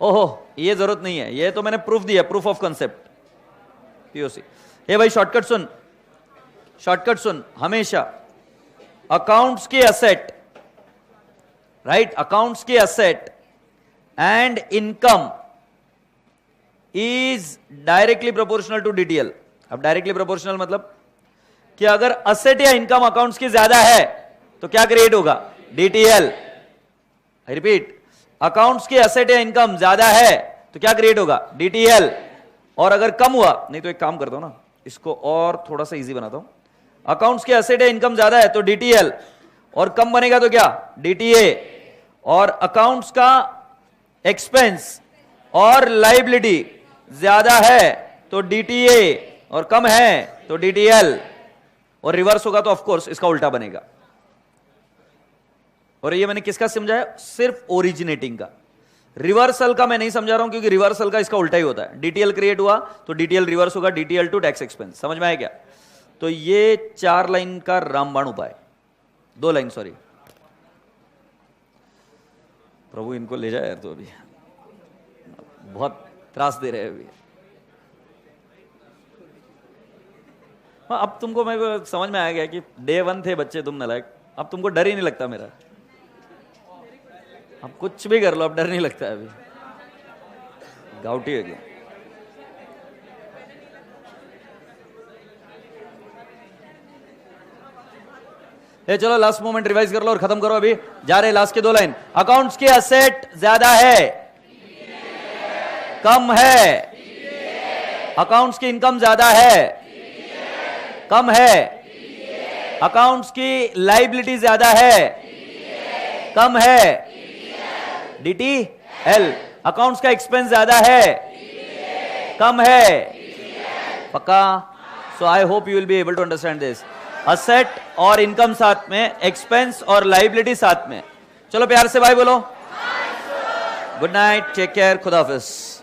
ओहो ये जरूरत नहीं है, ये तो मैंने प्रूफ दिया, प्रूफ ऑफ कंसेप्ट पीओसी। ये भाई शॉर्टकट सुन, शॉर्टकट सुन। हमेशा अकाउंट्स के असेट, राइट, अकाउंट्स के asset and income is directly proportional to DTL. अब डायरेक्टली प्रोपोर्शनल मतलब कि अगर असेट या इनकम अकाउंट्स की ज्यादा है तो क्या क्रिएट होगा? डीटीएल। आई रिपीट, अकाउंट्स की असेट या इनकम ज्यादा है तो क्या क्रिएट होगा? डीटीएल। और अगर कम हुआ, नहीं तो एक काम करता हूं ना, इसको और थोड़ा सा इजी बनाता हूं। अकाउंट्स के एसेट या इनकम ज्यादा है तो डीटीएल, और कम बनेगा तो क्या? डीटीए। और अकाउंट्स का एक्सपेंस और लाइबिलिटी ज्यादा है तो डीटीए, और कम है तो डीटीएल, और रिवर्स होगा तो ऑफ कोर्स इसका उल्टा बनेगा। और ये मैंने किसका समझाया? सिर्फ ओरिजिनेटिंग का। रिवर्सल का मैं नहीं समझा रहा हूं, क्योंकि रिवर्सल का इसका उल्टा ही होता है। डीटीएल क्रिएट हुआ तो डीटीएल रिवर्स होगा, डीटीएल टू टैक्स एक्सपेंस। समझ में आया क्या? तो ये 4 लाइन का रामबाण उपाय, 2 लाइन सॉरी। प्रभु इनको ले जाए यार, तो अभी बहुत त्रास दे रहे हैं अभी। हाँ अब तुमको मेरे को समझ में आ गया कि डे 1 थे बच्चे तुम नालायक, अब तुमको डर ही नहीं लगता मेरा। अब कुछ भी कर लो, अब डर नहीं लगता है अभी। गाउटी हो गया। ए चलो लास्ट मोमेंट रिवाइज कर लो और खत्म करो अभी। जा रहे लास्ट के 2 लाइन। अकाउंट्स के असेट ज्यादा है, कम है। अकाउंट्स की इनकम ज्यादा है, कम है। अकाउंट्स की लाइबिलिटी ज्यादा है, कम है। डीटीएल। अकाउंट्स का एक्सपेंस ज्यादा है, कम है। पक्का? So I hope you will be able to understand this. Asset और इनकम साथ में, एक्सपेंस और लाइबिलिटी साथ में। चलो प्यार से भाई बोलो। गुड नाइट, टेक केयर, खुदा हाफिज।